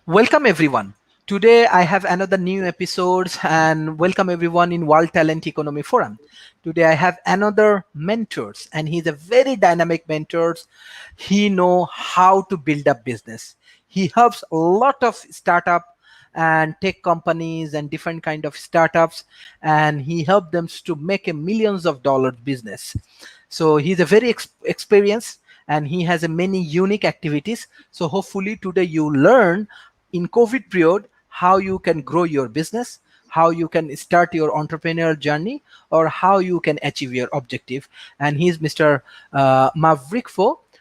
Welcome everyone. Today I have another new episodes and welcome everyone in World Talent Economy Forum. Today I have another mentors and he's a very dynamic mentors. He know how to build a business. He helps a lot of startup and tech companies and different kind of startups, and he helped them to make a millions of dollars business. So he's a very experienced, and he has a many unique activities. So hopefully today you learn in COVID period how you can grow your business, how you can start your entrepreneurial journey, or how you can achieve your objective. And he's Mr. Maverick.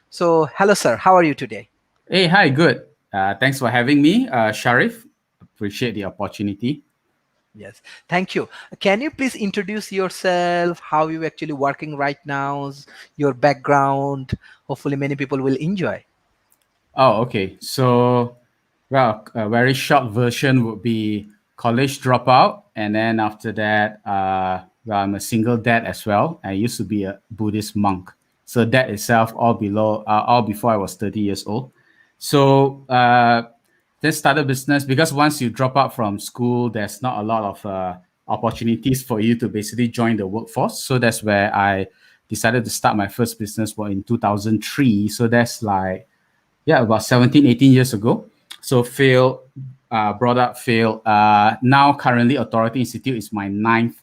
So hello sir, how are you today? Hey, hi, good. Thanks for having me, Sharif. Appreciate the opportunity. Yes, thank you. Can you please introduce yourself, how you actually working right now, your background? Hopefully many people will enjoy. Oh, okay. So, well, a very short version would be college dropout, and then after that, well, I'm a single dad as well. I used to be a Buddhist monk, so that itself all before I was 30 years old. So, then started business because once you drop out from school, there's not a lot of opportunities for you to basically join the workforce. So that's where I decided to start my first business in 2003. So that's like about 17, 18 years ago. So failed, brought up, failed. Now currently Authority Institute is my ninth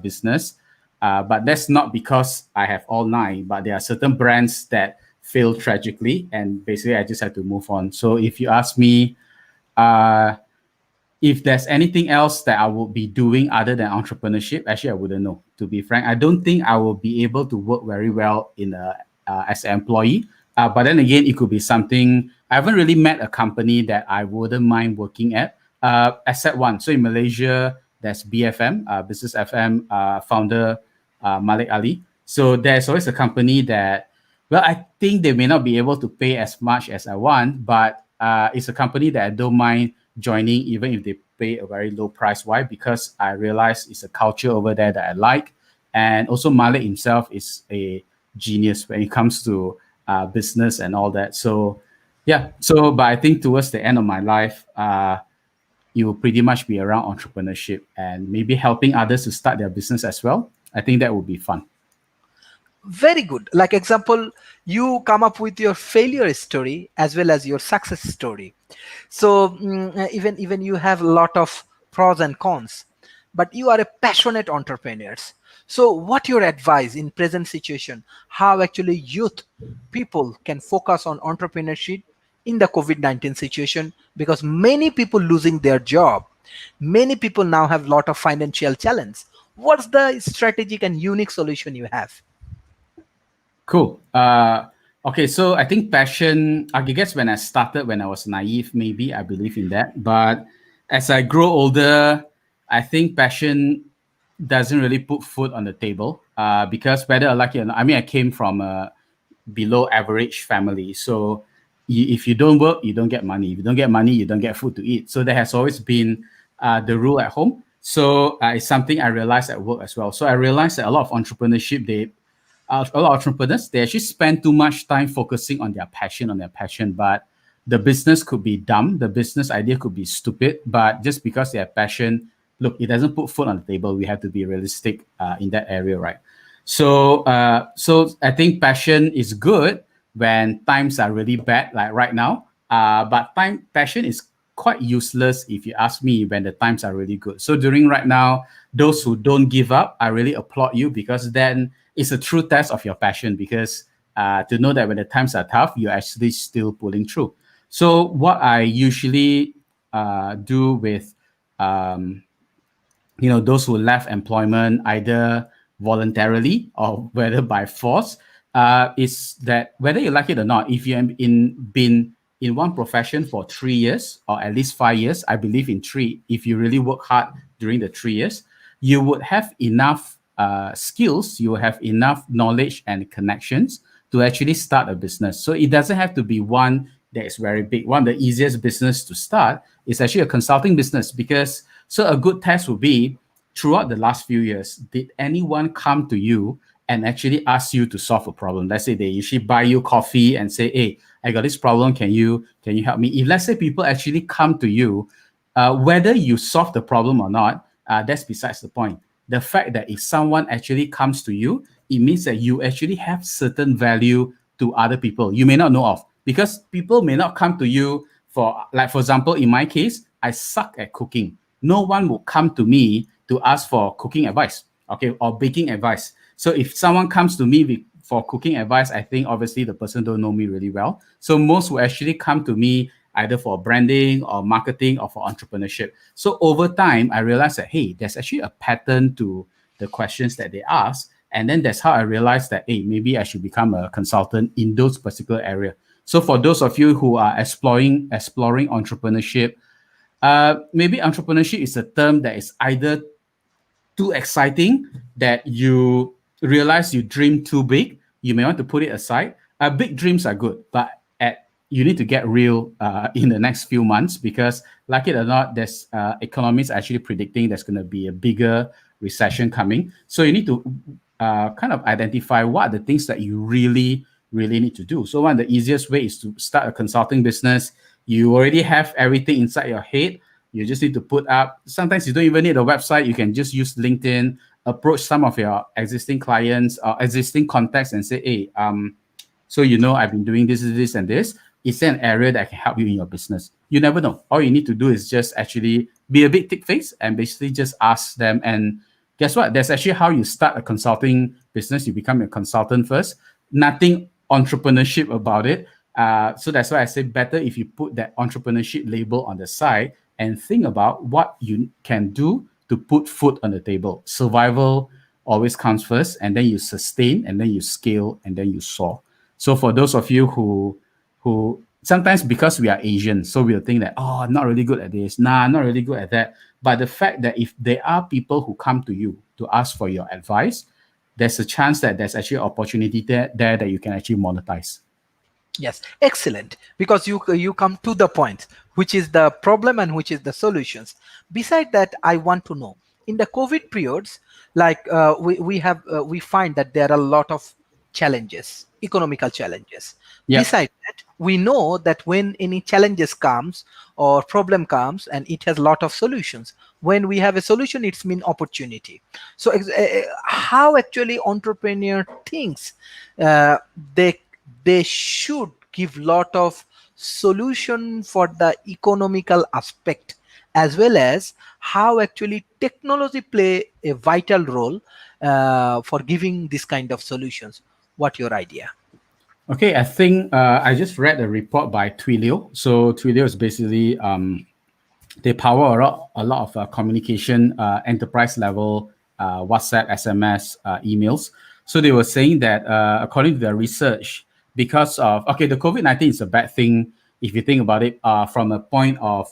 business. But that's not because I have all nine, but there are certain brands that fail tragically, and basically I just had to move on. So if you ask me, uh, if there's anything else that I would be doing other than entrepreneurship, actually I wouldn't know. To be frank, I don't think I will be able to work very well in as an employee. But then again, it could be something. I haven't really met a company that I wouldn't mind working at, except one. So in Malaysia, there's BFM, Business FM founder Malik Ali. So there's always a company that, well, I think they may not be able to pay as much as I want, but it's a company that I don't mind joining, even if they pay a very low price. Why? Because I realize it's a culture over there that I like. And also, Malik himself is a genius when it comes to business and all that. So, yeah. So, but I think towards the end of my life, it will pretty much be around entrepreneurship and maybe helping others to start their business as well. I think that would be fun. Very good. Like example, you come up with your failure story as well as your success story. So even you have a lot of pros and cons, but you are a passionate entrepreneur. So what your advice in present situation, how actually youth people can focus on entrepreneurship in the COVID-19 situation, because many people losing their job, many people now have lot of financial challenge. What's the strategic and unique solution you have? Cool. Okay, so I think passion, I guess when I started, when I was naive, maybe I believe in that. But as I grow older, I think passion doesn't really put food on the table because whether I like it or not, I mean, I came from a below average family. So if you don't work, you don't get money. If you don't get money, you don't get food to eat. So that has always been the rule at home. So it's something I realized at work as well. So I realized that a lot of entrepreneurship, a lot of entrepreneurs, they actually spend too much time focusing on their passion, but the business could be dumb, the business idea could be stupid, but just because they have passion, look, it doesn't put food on the table. We have to be realistic in that area, right? So I think passion is good when times are really bad, like right now. But passion is quite useless if you ask me when the times are really good. So during right now, those who don't give up, I really applaud you because then it's a true test of your passion. Because to know that when the times are tough, you're actually still pulling through. So what I usually do with um, those who left employment either voluntarily or whether by force, is that whether you like it or not, if you have been in one profession for 3 years or at least 5 years, I believe in three, if you really work hard during the 3 years, you would have enough skills, you will have enough knowledge and connections to actually start a business. So it doesn't have to be one that is very big. One of the easiest business to start is actually a consulting business, because so a good test would be, throughout the last few years, did anyone come to you and actually ask you to solve a problem. Let's say they usually buy you coffee and say, "Hey, I got this problem. Can you help me?" If let's say people actually come to you, whether you solve the problem or not, that's besides the point. The fact that if someone actually comes to you, it means that you actually have certain value to other people you may not know of, because people may not come to you for, like, for example, in my case, I suck at cooking. No one will come to me to ask for cooking advice, okay, or baking advice. So if someone comes to me for cooking advice, I think obviously the person don't know me really well. So most will actually come to me either for branding or marketing or for entrepreneurship. So over time, I realized that, hey, there's actually a pattern to the questions that they ask. And then that's how I realized that, hey, maybe I should become a consultant in those particular area. So for those of you who are exploring entrepreneurship, maybe entrepreneurship is a term that is either too exciting that you realize you dream too big, you may want to put it aside. Big dreams are good, but you need to get real in the next few months, because, like it or not, there's economists actually predicting there's going to be a bigger recession coming. So you need to kind of identify what are the things that you really need to do. So one of the easiest way is to start a consulting business. You already have everything inside your head. You just need to put up. Sometimes you don't even need a website. You can just use LinkedIn, approach some of your existing clients or existing contacts and say, "Hey, so I've been doing this, and this. Is there an area that can help you in your business?" You never know. All you need to do is just actually be a bit thick face and basically just ask them. And guess what? That's actually how you start a consulting business. You become a consultant first. Nothing entrepreneurship about it. So that's why I say better if you put that entrepreneurship label on the side and think about what you can do to put food on the table. Survival always comes first, and then you sustain, and then you scale, and then you soar. So for those of you who sometimes, because we are Asian, so we'll think that, oh, I'm not really good at this. Nah, I'm not really good at that. But the fact that if there are people who come to you to ask for your advice, there's a chance that there's actually an opportunity there that you can actually monetize. Yes, excellent. Because you come to the point, which is the problem and which is the solutions. Beside that, I want to know, in the COVID periods, like we find that there are a lot of challenges, economical challenges. Yeah. Beside that, we know that when any challenges comes or problem comes, and it has a lot of solutions. When we have a solution, it's mean opportunity. So how actually entrepreneur thinks uh, they they should give lot of solution for the economical aspect, as well as how actually technology play a vital role for giving this kind of solutions. What your idea? Okay, I think I just read a report by Twilio. So Twilio is basically they power a lot of communication, enterprise level, WhatsApp, SMS, emails. So they were saying that according to their research, because of, okay, the COVID-19 is a bad thing if you think about it from a point of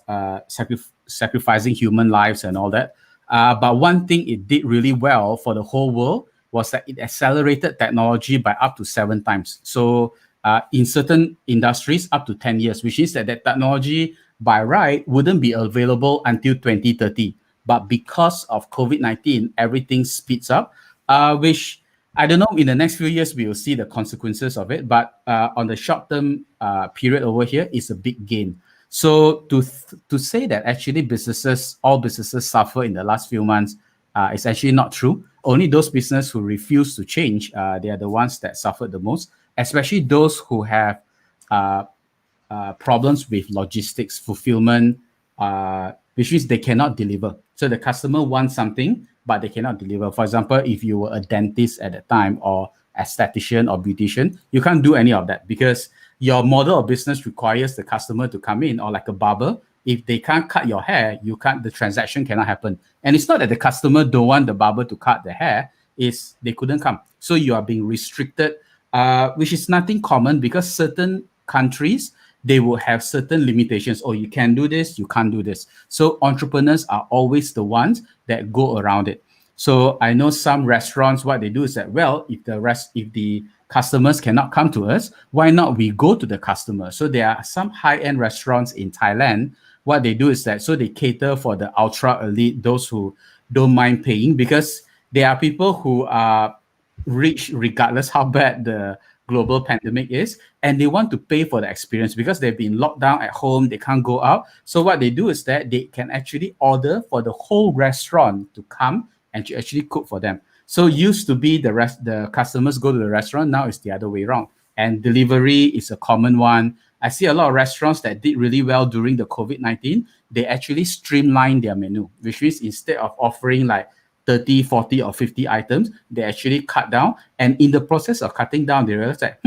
sacrificing human lives and all that. But one thing it did really well for the whole world was that it accelerated technology by up to 7 times. So in certain industries, up to 10 years, which means that technology by right wouldn't be available until 2030. But because of COVID-19, everything speeds up, which I don't know, in the next few years, we will see the consequences of it. But on the short term period over here, it's a big gain. So to say that actually all businesses suffer in the last few months, is actually not true. Only those businesses who refuse to change, they are the ones that suffered the most, especially those who have uh, problems with logistics, fulfillment, which means they cannot deliver. So the customer wants something, but they cannot deliver. For example, if you were a dentist at the time, or esthetician or beautician, you can't do any of that because your model of business requires the customer to come in, or like a barber. If they can't cut your hair, the transaction cannot happen. And it's not that the customer don't want the barber to cut the hair, it's they couldn't come. So you are being restricted, which is nothing common, because certain countries, they will have certain limitations. Oh, you can do this, you can't do this. So entrepreneurs are always the ones that go around it. So I know some restaurants, what they do is that, well, if the customers cannot come to us, why not we go to the customer? So there are some high-end restaurants in Thailand. What they do is that, so they cater for the ultra elite, those who don't mind paying, because there are people who are rich regardless how bad the global pandemic is, and they want to pay for the experience because they've been locked down at home, they can't go out. So what they do is that they can actually order for the whole restaurant to come and to actually cook for them. So used to be the customers go to the restaurant, now it's the other way around. And delivery is a common one. I see a lot of restaurants that did really well during the COVID-19. They actually streamlined their menu, which means instead of offering like 30, 40, or 50 items, they actually cut down. And in the process of cutting down, they realized that,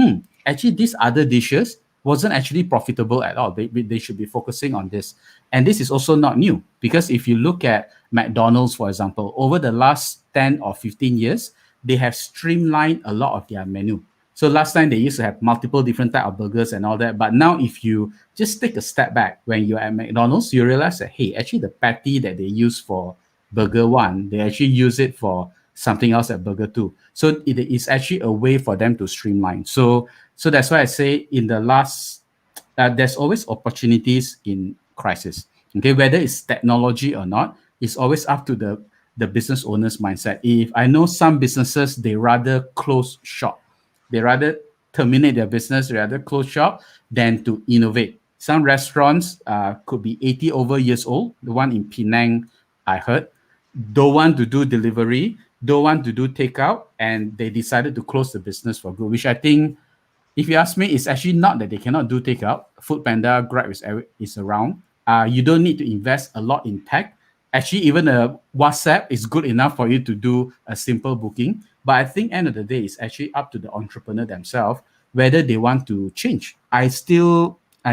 actually, these other dishes wasn't actually profitable at all. They should be focusing on this. And this is also not new because if you look at McDonald's, for example, over the last 10 or 15 years, they have streamlined a lot of their menu. So last time they used to have multiple different type of burgers and all that. But now if you just take a step back when you're at McDonald's, you realize that, hey, actually the patty that they use for burger one, they actually use it for something else at burger two. So it is actually a way for them to streamline. So that's why I say in the last, there's always opportunities in crisis. Okay, whether it's technology or not, it's always up to the business owner's mindset. If I know some businesses, they rather close shop, they rather terminate their business, they rather close shop than to innovate. Some restaurants could be 80 over years old. The one in Penang, I heard, don't want to do delivery, don't want to do takeout, and they decided to close the business for good, which I think, if you ask me, it's actually not that they cannot do takeout. Food Panda, Grab is around. You don't need to invest a lot in tech. Actually, even a WhatsApp is good enough for you to do a simple booking. But I think end of the day, it's actually up to the entrepreneur themselves whether they want to change. I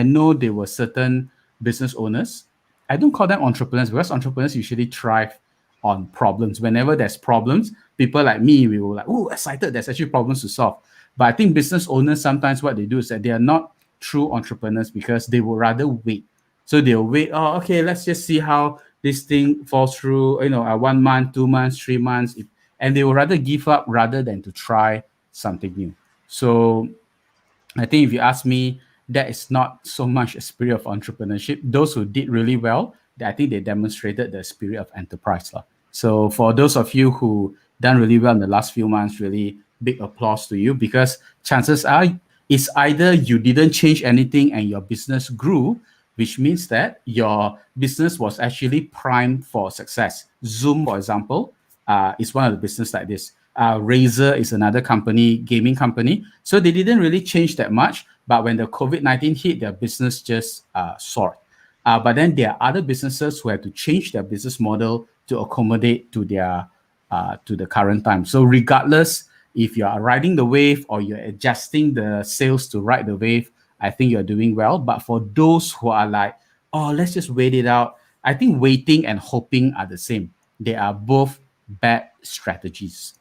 know there were certain business owners. I don't call them entrepreneurs because entrepreneurs usually thrive on problems. Whenever there's problems, people like me, we were like, oh, excited, there's actually problems to solve. But I think business owners, sometimes what they do is that they are not true entrepreneurs because they would rather wait. So they'll wait, oh, okay, let's just see how this thing falls through, 1 month, 2 months, 3 months. And they would rather give up rather than to try something new. So I think if you ask me, that is not so much a spirit of entrepreneurship. Those who did really well, I think they demonstrated the spirit of enterprise. So for those of you who done really well in the last few months, really big applause to you because chances are it's either you didn't change anything and your business grew, which means that your business was actually primed for success. Zoom, for example, is one of the business like this. Razer is another company, gaming company. So they didn't really change that much. But when the COVID-19 hit, their business just soared. But then there are other businesses who have to change their business model to accommodate to the current time. So regardless if you are riding the wave or you're adjusting the sails to ride the wave, I think you're doing well. But for those who are like, oh, let's just wait it out, I think waiting and hoping are the same. They are both bad strategies.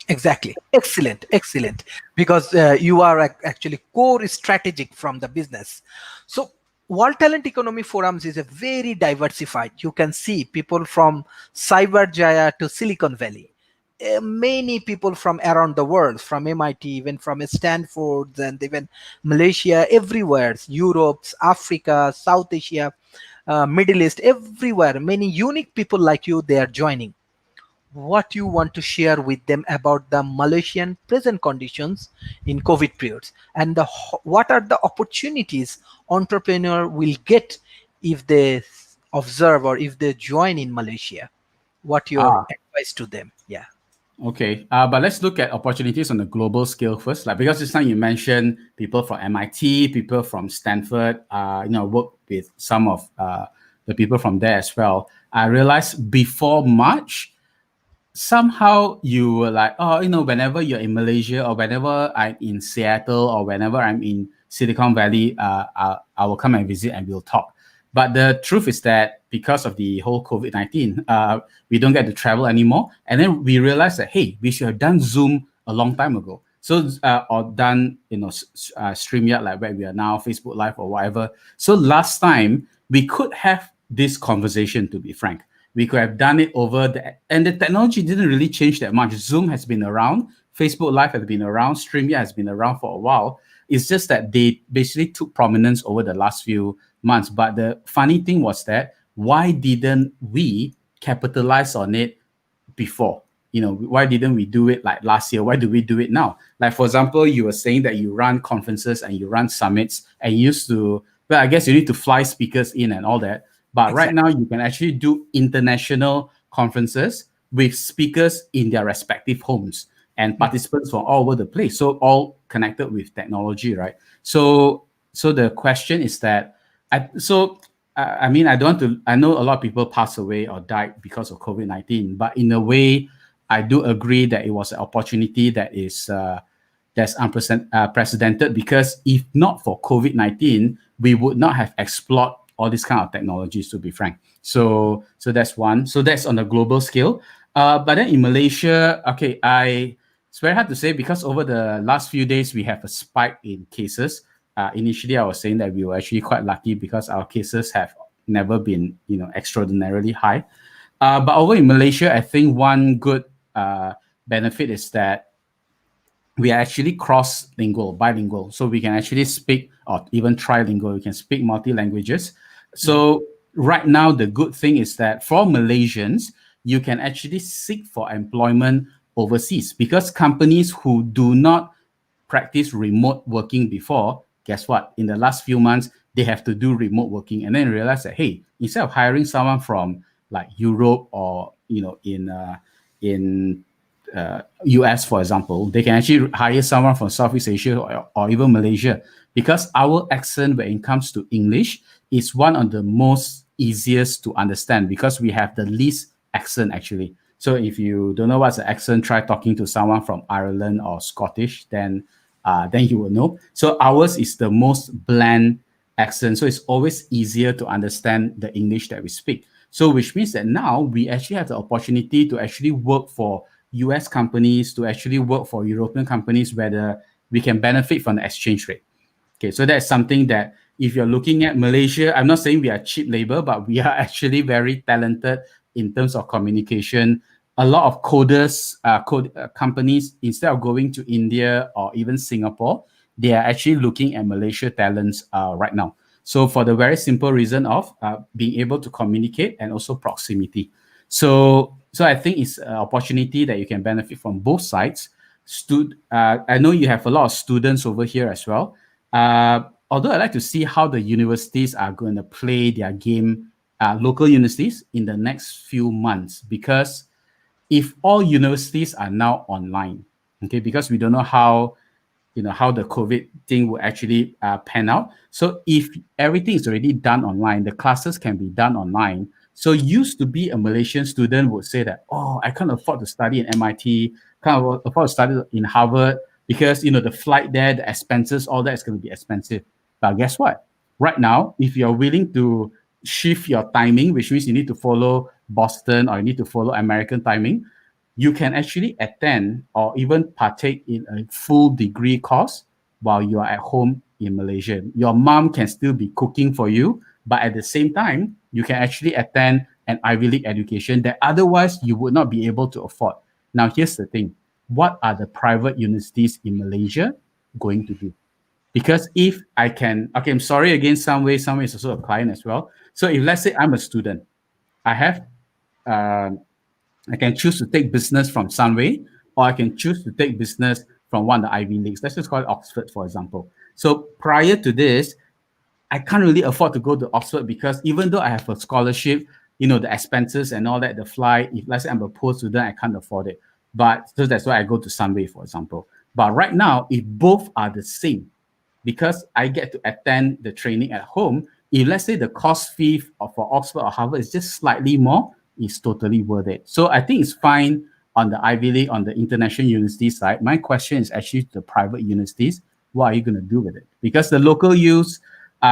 Exactly. Excellent. Excellent. Because you are actually core strategic from the business. So World Talent Economy Forums is a very diversified. You can see people from Cyber Jaya to Silicon Valley. Many people from around the world, from MIT, even from Stanford, and even Malaysia, everywhere, Europe, Africa, South Asia, Middle East, everywhere. Many unique people like you, they are joining. What you want to share with them about the Malaysian present conditions in COVID periods and what are the opportunities entrepreneur will get if they observe or if they join in Malaysia? What your advice to them? Yeah. Okay, but let's look at opportunities on the global scale first. Like because this time you mentioned people from MIT, people from Stanford. Work with some of the people from there as well. I realized before March, somehow you were like, oh, whenever you're in Malaysia or whenever I'm in Seattle or whenever I'm in Silicon Valley, I will come and visit and we'll talk. But the truth is that because of the whole COVID-19, we don't get to travel anymore. And then we realized that, hey, we should have done Zoom a long time ago. So, or done, StreamYard, like where we are now, Facebook Live or whatever. So last time we could have this conversation, to be frank. We could have done it and the technology didn't really change that much. Zoom has been around, Facebook Live has been around, StreamYard has been around for a while. It's just that they basically took prominence over the last few months. But the funny thing was that why didn't we capitalize on it before? why didn't we do it like last year? Why do we do it now? Like, for example, you were saying that you run conferences and you run summits and you used to, well, I guess you need to fly speakers in and all that. But right Exactly. now, you can actually do international conferences with speakers in their respective homes and Mm, participants from all over the place. So all connected with technology, right? So the question is that, I mean, I don't want to. I know a lot of people passed away or died because of COVID-19, but in a way, I do agree that it was an opportunity that's unprecedented, because if not for COVID-19, we would not have explored all these kind of technologies, to be frank. So that's one. So that's on a global scale. But then in Malaysia, okay, it's very hard to say because over the last few days we have a spike in cases. Initially, I was saying that we were actually quite lucky because our cases have never been, extraordinarily high. But over in Malaysia, I think one good benefit is that we are actually cross-lingual, bilingual. So we can actually speak, or even trilingual, we can speak multi-languages. mm, So right now, the good thing is that for Malaysians, you can actually seek for employment overseas, because companies who do not practice remote working before, guess what? In the last few months, they have to do remote working, and then realize that, hey, instead of hiring someone from like Europe or in US, for example, they can actually hire someone from Southeast Asia, or even Malaysia, because our accent when it comes to English is one of the most easiest to understand, because we have the least accent actually. So if you don't know what's the accent, try talking to someone from Ireland or Scottish, then you will know. So ours is the most bland accent, so it's always easier to understand the English that we speak. So which means that now we actually have the opportunity to actually work for US companies, to actually work for European companies, where we can benefit from the exchange rate. Okay, so that's something that if you're looking at Malaysia, I'm not saying we are cheap labor, but we are actually very talented in terms of communication. A lot of code companies, instead of going to India or even Singapore, they are actually looking at Malaysia talents right now. So for the very simple reason of being able to communicate and also proximity. So I think it's an opportunity that you can benefit from both sides. I know you have a lot of students over here as well. Although I'd like to see how the universities are going to play their game, local universities, in the next few months, because if all universities are now online, okay, because we don't know how the COVID thing will actually pan out. So if everything is already done online, the classes can be done online. So used to be a Malaysian student would say that, oh, I can't afford to study in MIT, can't afford to study in Harvard, because the flight there, the expenses, all that is going to be expensive. But guess what? Right now, if you're willing to shift your timing, which means you need to follow Boston or you need to follow American timing, you can actually attend or even partake in a full degree course while you are at home in Malaysia. Your mom can still be cooking for you, but at the same time, you can actually attend an Ivy League education that otherwise you would not be able to afford. Now, here's the thing. What are the private universities in Malaysia going to do? Because if I can, okay, I'm sorry again, Sunway is also a client as well. So if let's say I'm a student, I have um, I can choose to take business from Sunway, or I can choose to take business from one of the Ivy Leagues. Let's just call it Oxford, for example. So prior to this, I can't really afford to go to Oxford, because even though I have a scholarship, the expenses and all that, the flight, if let's say I'm a poor student, I can't afford it. But so that's why I go to Sunway, for example. But right now, if both are the same, because I get to attend the training at home, if let's say the cost fee for Oxford or Harvard is just slightly more, it's totally worth it. So I think it's fine on the Ivy League, on the international university side. My question is actually to the private universities, what are you going to do with it? Because the local use,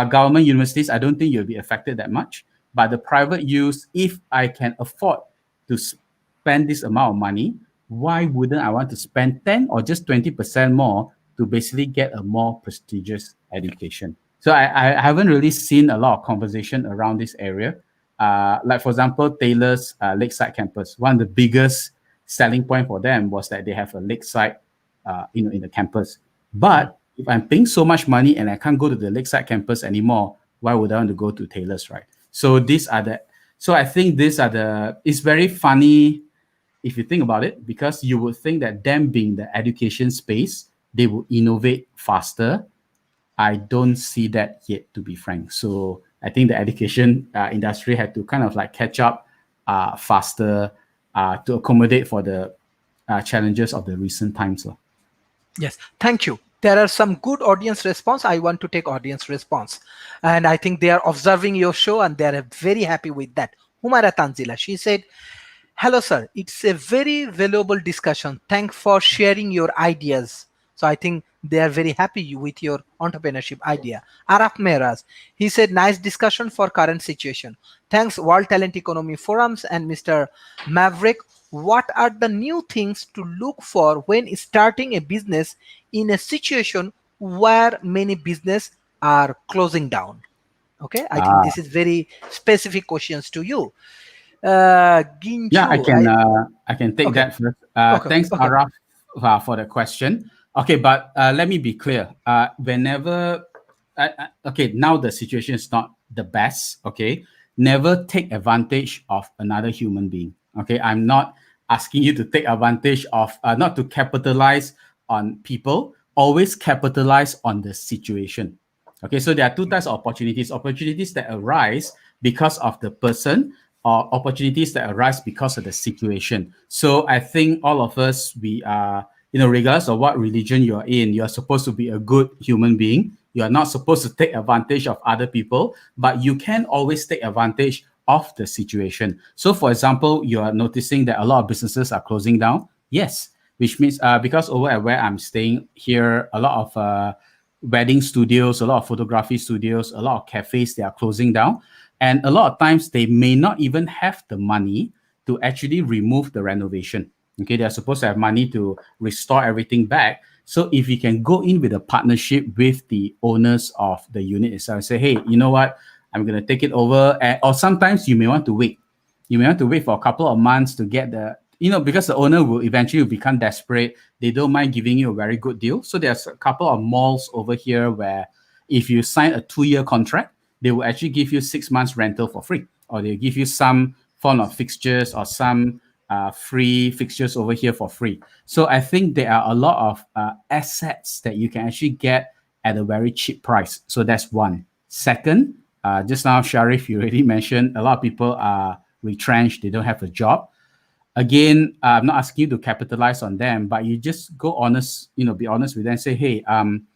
government universities, I don't think you'll be affected that much. But the private use, if I can afford to spend this amount of money, why wouldn't I want to spend 10 or just 20% more to basically get a more prestigious education? So I haven't really seen a lot of conversation around this area. Like for example, Taylor's Lakeside campus, one of the biggest selling point for them was that they have a lakeside, in the campus. mm. But if I'm paying so much money and I can't go to the Lakeside campus anymore, why would I want to go to Taylor's, right? So these are the, so I think these are the, it's very funny if you think about it, because you would think that them being the education space, they will innovate faster. I don't see that yet, to be frank. So I think the education industry had to kind of like catch up faster to accommodate for the challenges of the recent times. Yes, thank you. There are some good audience response. I want to take audience response. And I think they are observing your show and they are very happy with that. Humaira Tanzila, she said, hello, sir. It's a very valuable discussion. Thanks for sharing your ideas. So I think they are very happy with your entrepreneurship idea. Araf Meraz, he said, nice discussion for current situation. Thanks, World Talent Economy Forums and Mr. Maverick. What are the new things to look for when starting a business in a situation where many business are closing down? Okay, I think Ah, this is very specific questions to you. Yeah, Ginchu, I I can take okay, that first. okay, Thanks, okay. Araf, for the question. Okay, but let me be clear. Whenever, okay, now the situation is not the best. Okay, never take advantage of another human being. Okay, I'm not asking you to take advantage of, not to capitalize on people. Always capitalize on the situation. Okay, so there are two types of opportunities: opportunities that arise because of the person, or opportunities that arise because of the situation. So I think all of us, we are, regardless of what religion you're in, you're supposed to be a good human being. You are not supposed to take advantage of other people, but you can always take advantage of the situation. So, for example, you are noticing that a lot of businesses are closing down. Yes, which means because over at where I'm staying here, a lot of wedding studios, a lot of photography studios, a lot of cafes, they are closing down. And a lot of times they may not even have the money to actually remove the renovation. Okay, they're supposed to have money to restore everything back. So if you can go in with a partnership with the owners of the unit itself and say, hey, you know what, I'm going to take it over. Or sometimes you may want to wait. You may have to wait for a couple of months to get because the owner will eventually become desperate. They don't mind giving you a very good deal. So there's a couple of malls over here where if you sign a 2-year contract, they will actually give you 6 months rental for free, or they give you some form of fixtures or some free fixtures over here for free. So I think there are a lot of assets that you can actually get at a very cheap price. So that's one. Second, just now, Sharif, you already mentioned a lot of people are retrenched, they don't have a job. Again, I'm not asking you to capitalize on them, but you just go honest, be honest with them, say, hey, I'm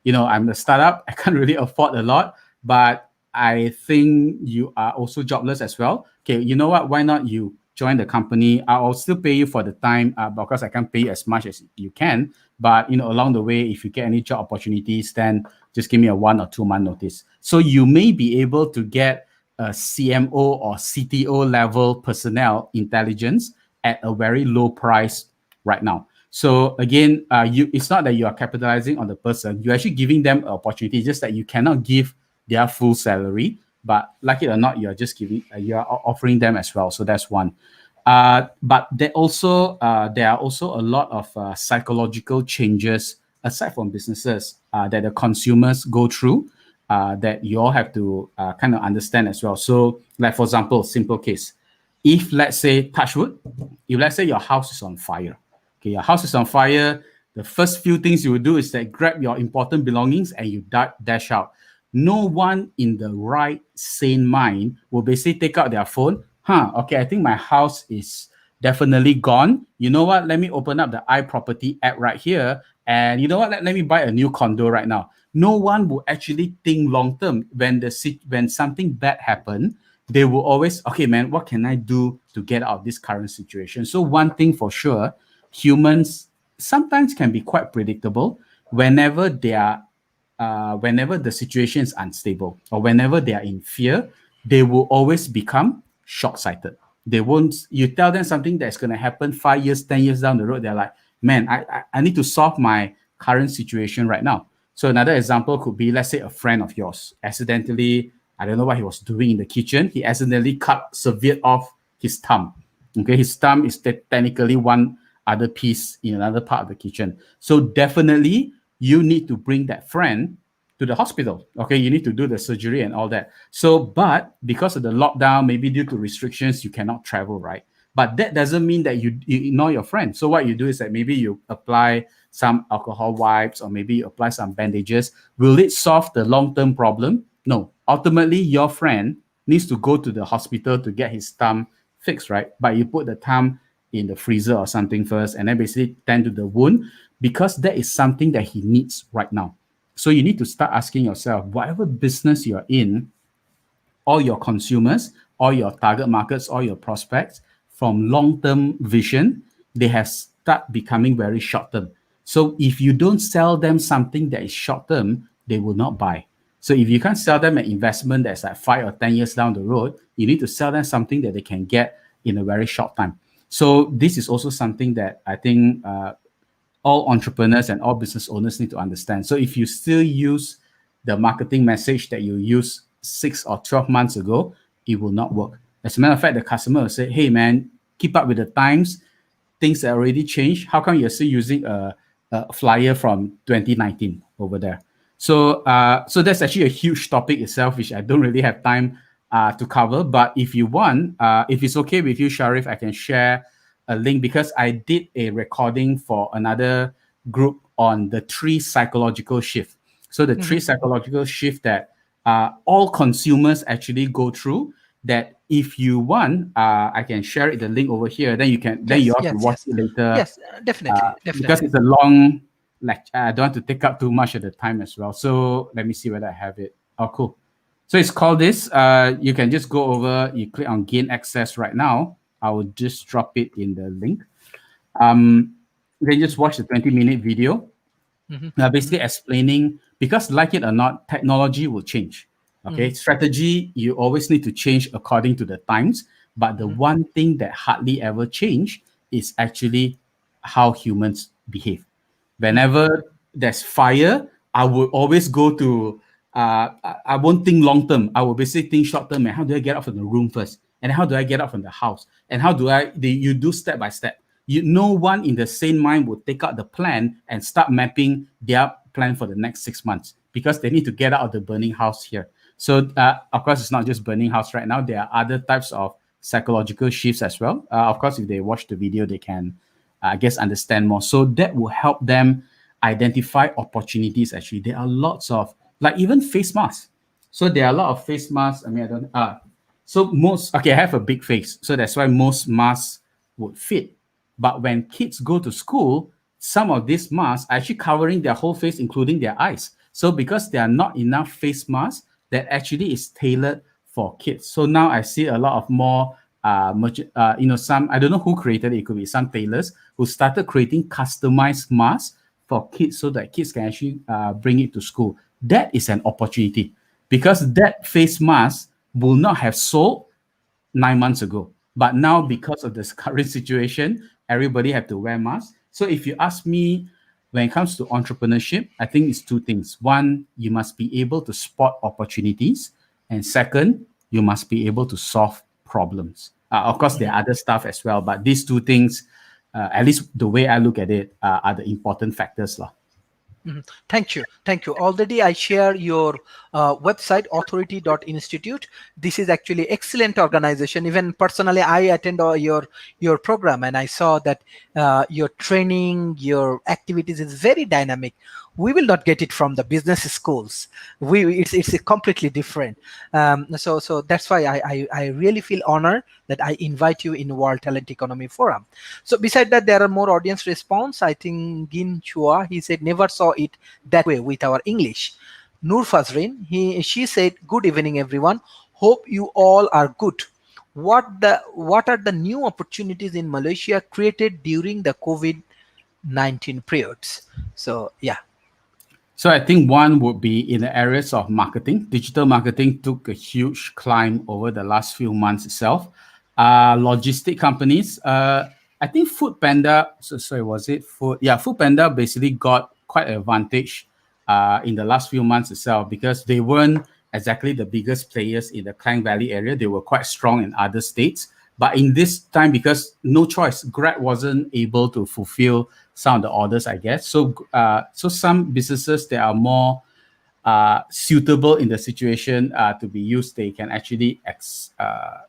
a startup, I can't really afford a lot, but I think you are also jobless as well. Okay, you know what? Why not you join the company? I'll still pay you for the time because I can't pay you as much as you can. But along the way, if you get any job opportunities, then just give me a 1 or 2 month notice. So you may be able to get a CMO or CTO level personnel intelligence at a very low price right now. So again, it's not that you are capitalizing on the person. You're actually giving them an opportunity, just that you cannot give their full salary. But like it or not, you are just you are offering them as well. So that's one. But there are also a lot of psychological changes aside from businesses that the consumers go through that you all have to kind of understand as well. So, like for example, simple case: if let's say touch wood, if let's say your house is on fire, okay, your house is on fire, the first few things you will do is that grab your important belongings and you dash out. No one in the right sane mind will basically take out their phone. Okay, I think my house is definitely gone. You know what? Let me open up the iProperty app right here. And you know what? Let me buy a new condo right now. No one will actually think long term. When something bad happen, they will always, okay, man, what can I do to get out of this current situation? So one thing for sure, humans sometimes can be quite predictable whenever they are whenever the situation is unstable or whenever they are in fear, they will always become short-sighted. They won't. You tell them something that's going to happen 5 years, 10 years down the road. They're like, man, I need to solve my current situation right now. So another example could be, let's say, a friend of yours accidentally, I don't know what he was doing in the kitchen. He accidentally severed off his thumb. Okay, his thumb is technically one other piece in another part of the kitchen. So definitely you need to bring that friend to the hospital. Okay, you need to do the surgery and all that. So, but because of the lockdown, maybe due to restrictions, you cannot travel, right? But that doesn't mean that you ignore your friend. So what you do is that maybe you apply some alcohol wipes, or maybe you apply some bandages. Will it solve the long-term problem? No. Ultimately, your friend needs to go to the hospital to get his thumb fixed, right? But you put the thumb in the freezer or something first, and then basically tend to the wound, because that is something that he needs right now. So you need to start asking yourself, whatever business you're in, all your consumers, all your target markets, all your prospects, from long-term vision, they have start becoming very short-term. So if you don't sell them something that is short-term, they will not buy. So if you can't sell them an investment that's like 5 or 10 years down the road, you need to sell them something that they can get in a very short time. So this is also something that I think all entrepreneurs and all business owners need to understand. So if you still use the marketing message that you used 6 or 12 months ago, it will not work. As a matter of fact, the customer will say, "Hey man, keep up with the times. Things that already changed. How come you're still using a flyer from 2019 over there?" So that's actually a huge topic itself, which I don't really have time to cover. But if you want, if it's okay with you, Sharif, I can share a link, because I did a recording for another group on the 3 psychological shift. So the three Mhm. psychological shift that all consumers actually go through. That if you want, I can share it, the link over here. Then you Yes, all can yes, watch yes, it later, yes. Definitely, because definitely. it's a long lecture. I don't want to take up too much of the time as well. So let me see whether I have it. Oh, cool. So it's called this. You can just go over, you click on gain access right now. I will just drop it in the link. Um, then just watch the 20-minute video, Hmm. basically explaining, because like it or not, technology will change. Okay, Hmm. strategy, you always need to change according to the times. But the Hmm. one thing that hardly ever change is actually how humans behave. Hmm. Whenever there's fire, I will always go to, I won't think long term. I will basically think short term. And how do I get out from the room first? And how do I get out from the house? And how do you do step by step. No one in the same mind would take out the plan and start mapping their plan for the next 6 months, because they need to get out of the burning house here. So, of course, it's not just burning house right now. There are other types of psychological shifts as well. Of course, if they watch the video, they can, I guess, understand more. So that will help them identify opportunities. Actually, there are lots of, like, even face masks. So there are a lot of face masks. I mean, I don't. So most, okay, I have a big face, so that's why most masks would fit. But when kids go to school, some of these masks are actually covering their whole face, including their eyes. So because there are not enough face masks that actually is tailored for kids. So now I see a lot of more, some, I don't know who created it. It could be some tailors who started creating customized masks for kids, so that kids can actually bring it to school. That is an opportunity, because that face mask will not have sold 9 months ago. But now, because of this current situation, everybody have to wear masks. So if you ask me, when it comes to entrepreneurship, I think it's two things. One, you must be able to spot opportunities. And second, you must be able to solve problems. Of course, there Hmm. are other stuff as well, but these two things, at least the way I look at it, are the important factors. Lah. Mhm. Thank you. Thank you. Already I share your website, authority.institute. This is actually excellent organization. Even personally, I attend your program, and I saw that your training, your activities is very dynamic. We will not get it from the business schools. It's completely different. So that's why I really feel honored that I invite you in World Talent Economy Forum. So beside that, there are more audience response. I think Gin Chua, he said, never saw it that way with our English. Nur Fazrin, she said, good evening, everyone. Hope you all are good. What are the new opportunities in Malaysia created during the COVID-19 periods? So yeah. So I think one would be in the areas of marketing. Digital marketing took a huge climb over the last few months itself. Logistic companies, I think Food Panda, sorry, was it Food? Yeah, Food Panda basically got quite an advantage in the last few months itself, because they weren't exactly the biggest players in the Klang Valley area. They were quite strong in other states. But in this time, because no choice, Grab wasn't able to fulfill some of the orders, I guess. So some businesses that are more suitable in the situation to be used, they can actually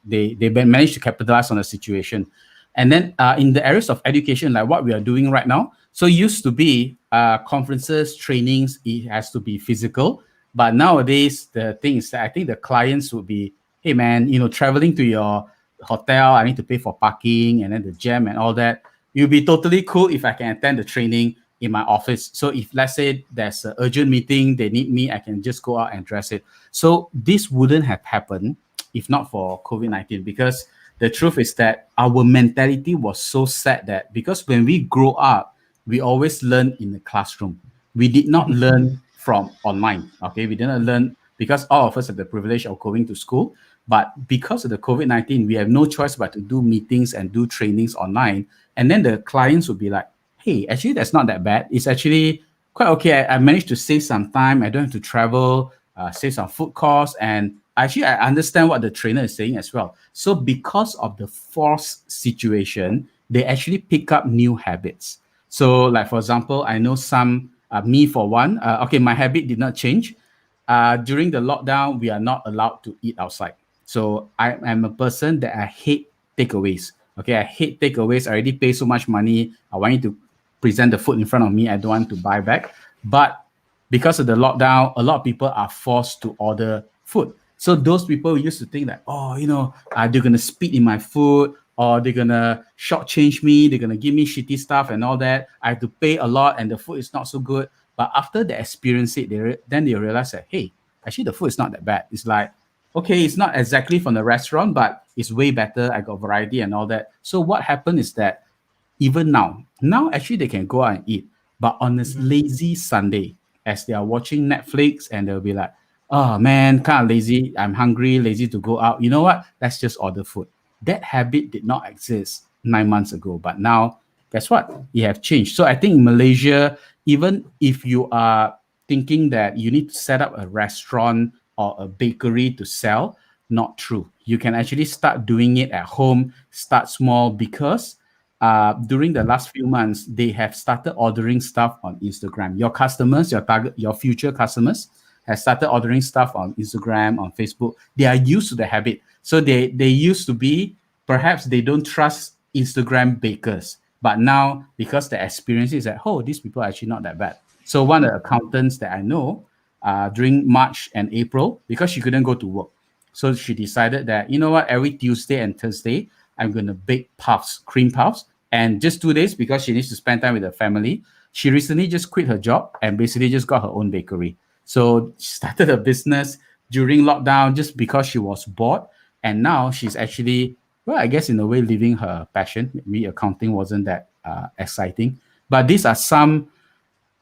manage to capitalize on the situation. And then in the areas of education, like what we are doing right now, so used to be conferences, trainings, it has to be physical. But nowadays, the thing is that I think the clients would be, hey man, traveling to your hotel, I need to pay for parking and then the jam and all that. It would be totally cool if I can attend the training in my office. So if let's say there's an urgent meeting, they need me, I can just go out and address it. So this wouldn't have happened if not for COVID-19, because the truth is that our mentality was so set that because when we grow up, we always learn in the classroom. We did not learn from online. Okay, we didn't learn because all of us have the privilege of going to school. But because of the COVID-19, we have no choice but to do meetings and do trainings online. And then the clients would be like, hey, actually, that's not that bad. It's actually quite okay. I managed to save some time. I don't have to travel, save some food costs. And actually, I understand what the trainer is saying as well. So because of the forced situation, they actually pick up new habits. So like, for example, I know some, me for one, okay, my habit did not change. During the lockdown, we are not allowed to eat outside. So I am a person that I hate takeaways. Okay, I hate takeaways. I already pay so much money. I want you to present the food in front of me. I don't want to buy back. But because of the lockdown, a lot of people are forced to order food. So those people used to think that, oh, they're gonna spit in my food, or they're gonna shortchange me, they're gonna give me shitty stuff and all that. I have to pay a lot, and the food is not so good. But after they experience it, then they realize that, hey, actually the food is not that bad. It's like, okay, it's not exactly from the restaurant, but it's way better. I got variety and all that. So what happened is that even now actually they can go out and eat, but on this lazy Sunday, as they are watching Netflix, and they'll be like, oh man, kind of lazy, I'm hungry, lazy to go out, you know what, let's just order food. That habit did not exist 9 months ago, but now guess what, it have changed. So I think in Malaysia, even if you are thinking that you need to set up a restaurant or a bakery to sell, not true. You can actually start doing it at home, start small, because during the last few months, they have started ordering stuff on Instagram. Your customers, your future customers, have started ordering stuff on Instagram, on Facebook. They are used to the habit. So they used to be, perhaps they don't trust Instagram bakers. But now, because the experience is that, oh, these people are actually not that bad. So one of the accountants that I know, during March and April, because she couldn't go to work, so she decided that, you know what, every Tuesday and Thursday, I'm going to bake puffs, cream puffs. And just 2 days, because she needs to spend time with her family, she recently just quit her job and basically just got her own bakery. So she started a business during lockdown just because she was bored. And now she's actually, well, I guess in a way, living her passion. Maybe accounting wasn't that exciting. But these are some,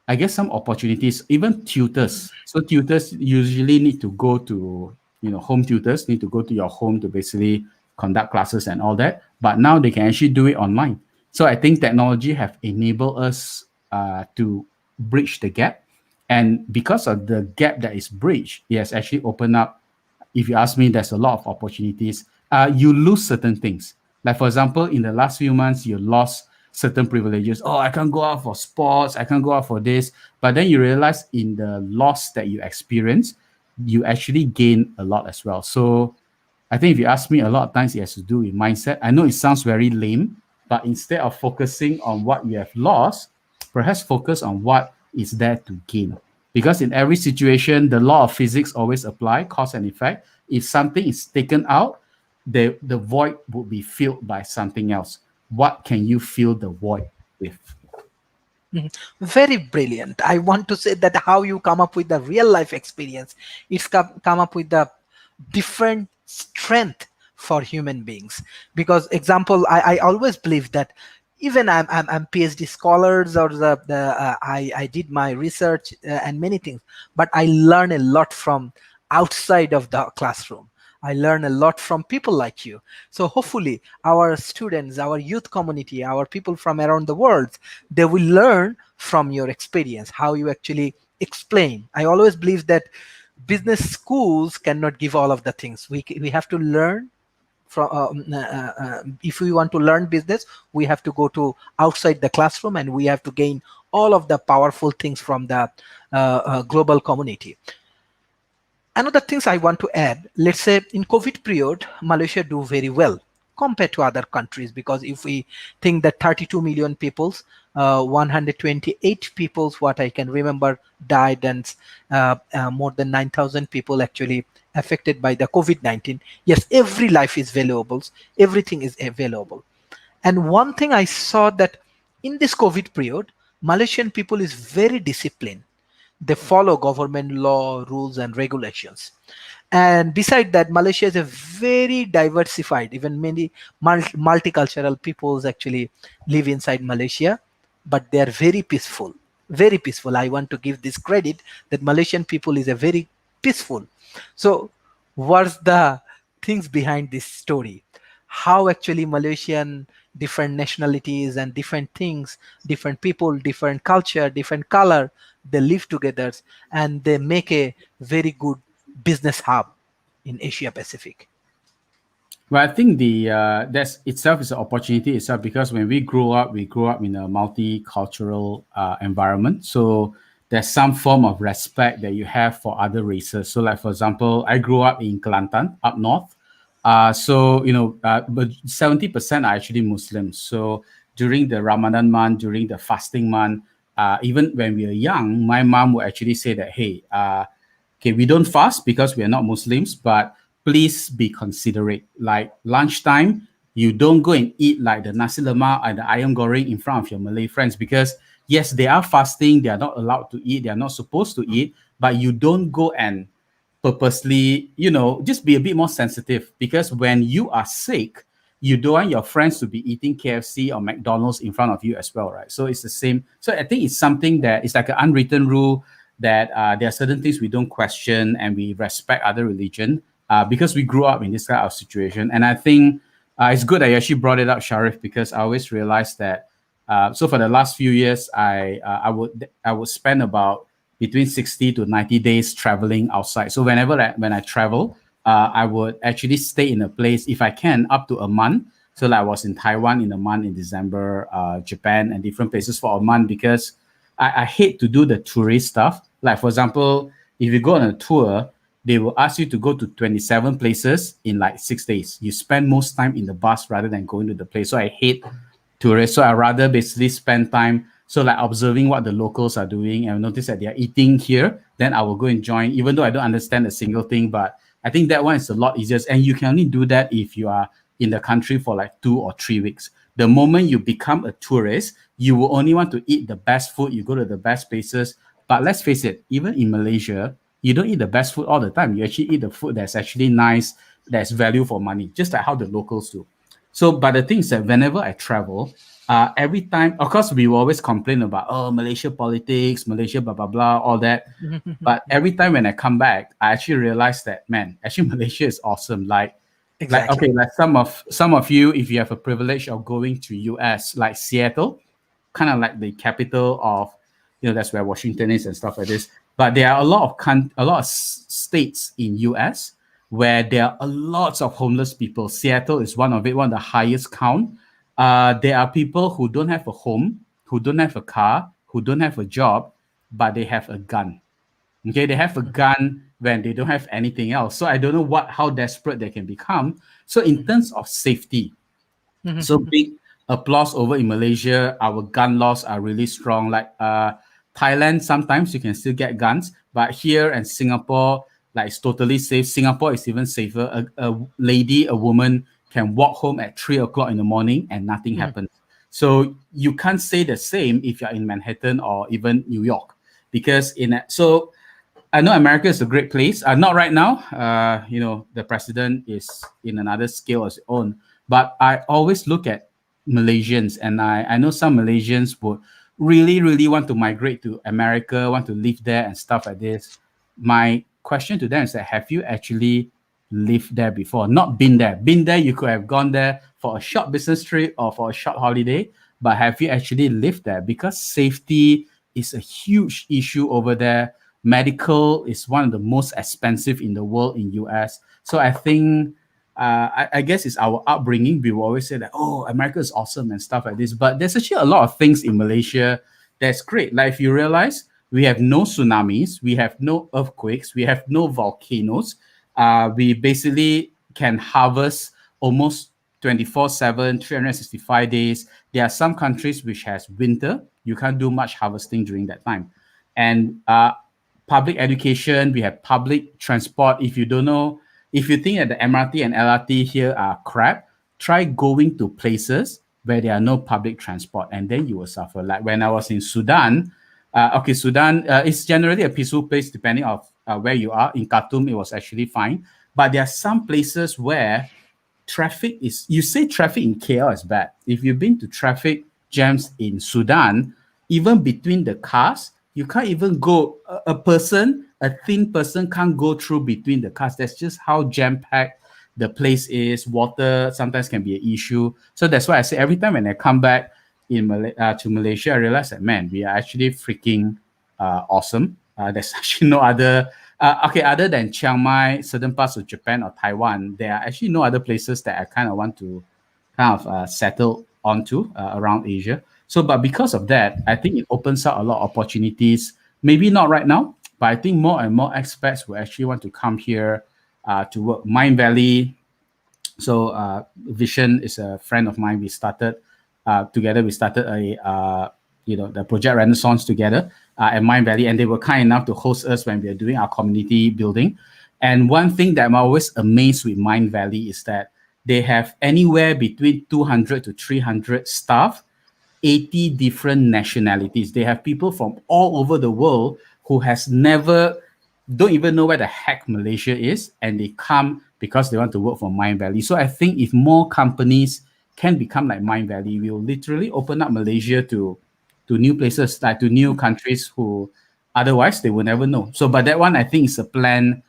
I guess, some opportunities, even tutors. So tutors usually need to go to, home tutors need to go to your home to basically conduct classes and all that. But now they can actually do it online. So I think technology have enabled us to bridge the gap. And because of the gap that is bridged, it has actually opened up, if you ask me, there's a lot of opportunities. You lose certain things. Like, for example, in the last few months, you lost certain privileges. Oh, I can't go out for sports. I can't go out for this. But then you realize in the loss that you experience, you actually gain a lot as well. So I think if you ask me, a lot of times it has to do with mindset. I know it sounds very lame, but instead of focusing on what you have lost, perhaps focus on what is there to gain. Because in every situation, the law of physics always apply, cause and effect. If something is taken out, the void would be filled by something else. What can you fill the void with? Very brilliant. I want to say that how you come up with the real life experience, it's come up with the different strength for human beings. Because example, I always believe that even I'm PhD scholars, or I did my research and many things, but I learn a lot from outside of the classroom. I learn a lot from people like you. So hopefully our students, our youth community, our people from around the world, they will learn from your experience, how you actually explain. I always believe that business schools cannot give all of the things. We have to learn from, if we want to learn business, we have to go to outside the classroom, and we have to gain all of the powerful things from the global community. Another things I want to add, let's say in COVID period, Malaysia do very well. compared to other countries. Because if we think that 32 million peoples, 128 peoples, what I can remember, died, and more than 9,000 people actually affected by the COVID-19. Yes, every life is valuable. Everything is available. And one thing I saw that in this COVID period, Malaysian people is very disciplined. They follow government law, rules, and regulations. And beside that, Malaysia is a very diversified, even many multicultural peoples actually live inside Malaysia, but they are very peaceful. Very peaceful. I want to give this credit that Malaysian people is a very peaceful. So what's the things behind this story? How actually Malaysian different nationalities and different things, different people, different culture, different color, they live together and they make a very good business hub in Asia Pacific. Well, I think the that's itself is an opportunity itself, because when we grow up in a multicultural environment. So there's some form of respect that you have for other races. So, like for example, I grew up in Kelantan, up north. So but 70% are actually Muslims. So during the Ramadan month, during the fasting month, even when we are young, my mom would actually say that, hey, okay, we don't fast because we are not Muslims, but please be considerate. Like lunchtime, you don't go and eat like the nasi lemak and the ayam goreng in front of your Malay friends, because yes, they are fasting, they are not allowed to eat, they are not supposed to eat, but you don't go and purposely, just be a bit more sensitive, because when you are sick, you don't want your friends to be eating KFC or McDonald's in front of you as well, right? So it's the same. So I think it's something that it's like an unwritten rule that there are certain things we don't question, and we respect other religion because we grew up in this kind of situation. And I think it's good that you actually brought it up, Sharif, because I always realized that. So for the last few years, I would spend about between 60 to 90 days traveling outside. So when I travel, I would actually stay in a place, if I can, up to a month. So like I was in Taiwan in a month in December, Japan and different places for a month, because I hate to do the tourist stuff. Like for example, if you go on a tour, they will ask you to go to 27 places in like 6 days. You spend most time in the bus rather than going to the place. So I hate tourists. So I rather basically spend time so like observing what the locals are doing and notice that they are eating here. Then I will go and join, even though I don't understand a single thing. But I think that one is a lot easier. And you can only do that if you are in the country for like 2 or 3 weeks. The moment you become a tourist, you will only want to eat the best food. You go to the best places. But let's face it, even in Malaysia, you don't eat the best food all the time. You actually eat the food that's actually nice, that's value for money, just like how the locals do. So, but the thing is that whenever I travel, every time, of course, we will always complain about, oh, Malaysia politics, Malaysia, blah, blah, blah, all that. But every time when I come back, I actually realize that, man, actually Malaysia is awesome. Like Exactly. okay, like some of you, if you have a privilege of going to US, like Seattle, kind of like the capital of, that's where Washington is and stuff like this. But there are a lot of states in US where there are a lots of homeless people. Seattle is one of it, one of the highest count. There are people who don't have a home, who don't have a car, who don't have a job, but they have a gun. Okay, they have a gun when they don't have anything else. So I don't know how desperate they can become. So in terms of safety, so big applause over in Malaysia. Our gun laws are really strong. Like Thailand, sometimes you can still get guns, but here in Singapore, like it's totally safe. Singapore is even safer. A woman can walk home at 3 o'clock in the morning and nothing happens. So you can't say the same if you're in Manhattan or even New York, because I know America is a great place. Not right now. The president is in another scale as his own. But I always look at Malaysians, and I know some Malaysians would really, really want to migrate to America, want to live there and stuff like this. My question to them is that, have you actually lived there before? Not been there. Been there, you could have gone there for a short business trip or for a short holiday, but have you actually lived there? Because safety is a huge issue over there. Medical is one of the most expensive in the world in US. So I think I guess it's our upbringing. We will always say that, oh, America is awesome and stuff like this. But there's actually a lot of things in Malaysia that's great. Like if you realize, we have no tsunamis, we have no earthquakes, we have no volcanoes. We basically can harvest almost 24/7, 365 days. There are some countries which has winter. You can't do much harvesting during that time. And public education, we have public transport. If you don't know, if you think that the MRT and LRT here are crap, try going to places where there are no public transport, and then you will suffer. Like when I was in Sudan, Sudan is generally a peaceful place depending on where you are. In Khartoum, it was actually fine. But there are some places where traffic is, you say traffic in KL is bad. If you've been to traffic jams in Sudan, even between the cars, you can't even go, a thin person can't go through between the cars. That's just how jam-packed the place is. Water sometimes can be an issue. So that's why I say every time when I come back to Malaysia, I realize that, man, we are actually freaking awesome. There's actually no other other than Chiang Mai, certain parts of Japan or Taiwan, there are actually no other places that I kind of want to kind of settle onto around Asia. So, but because of that, I think it opens up a lot of opportunities. Maybe not right now, but I think more and more expats will actually want to come here to work. Mind Valley. So, Vision is a friend of mine. We started together. We started the Project Renaissance together at Mind Valley, and they were kind enough to host us when we were doing our community building. And one thing that I'm always amazed with Mind Valley is that they have anywhere between 200 to 300 staff, 80 different nationalities. They have people from all over the world who don't even know where the heck Malaysia is, and they come because they want to work for Mind Valley. So I think if more companies can become like Mind Valley, we will literally open up Malaysia to new places, like to new countries who otherwise they will never know. So, but that one I think is a plan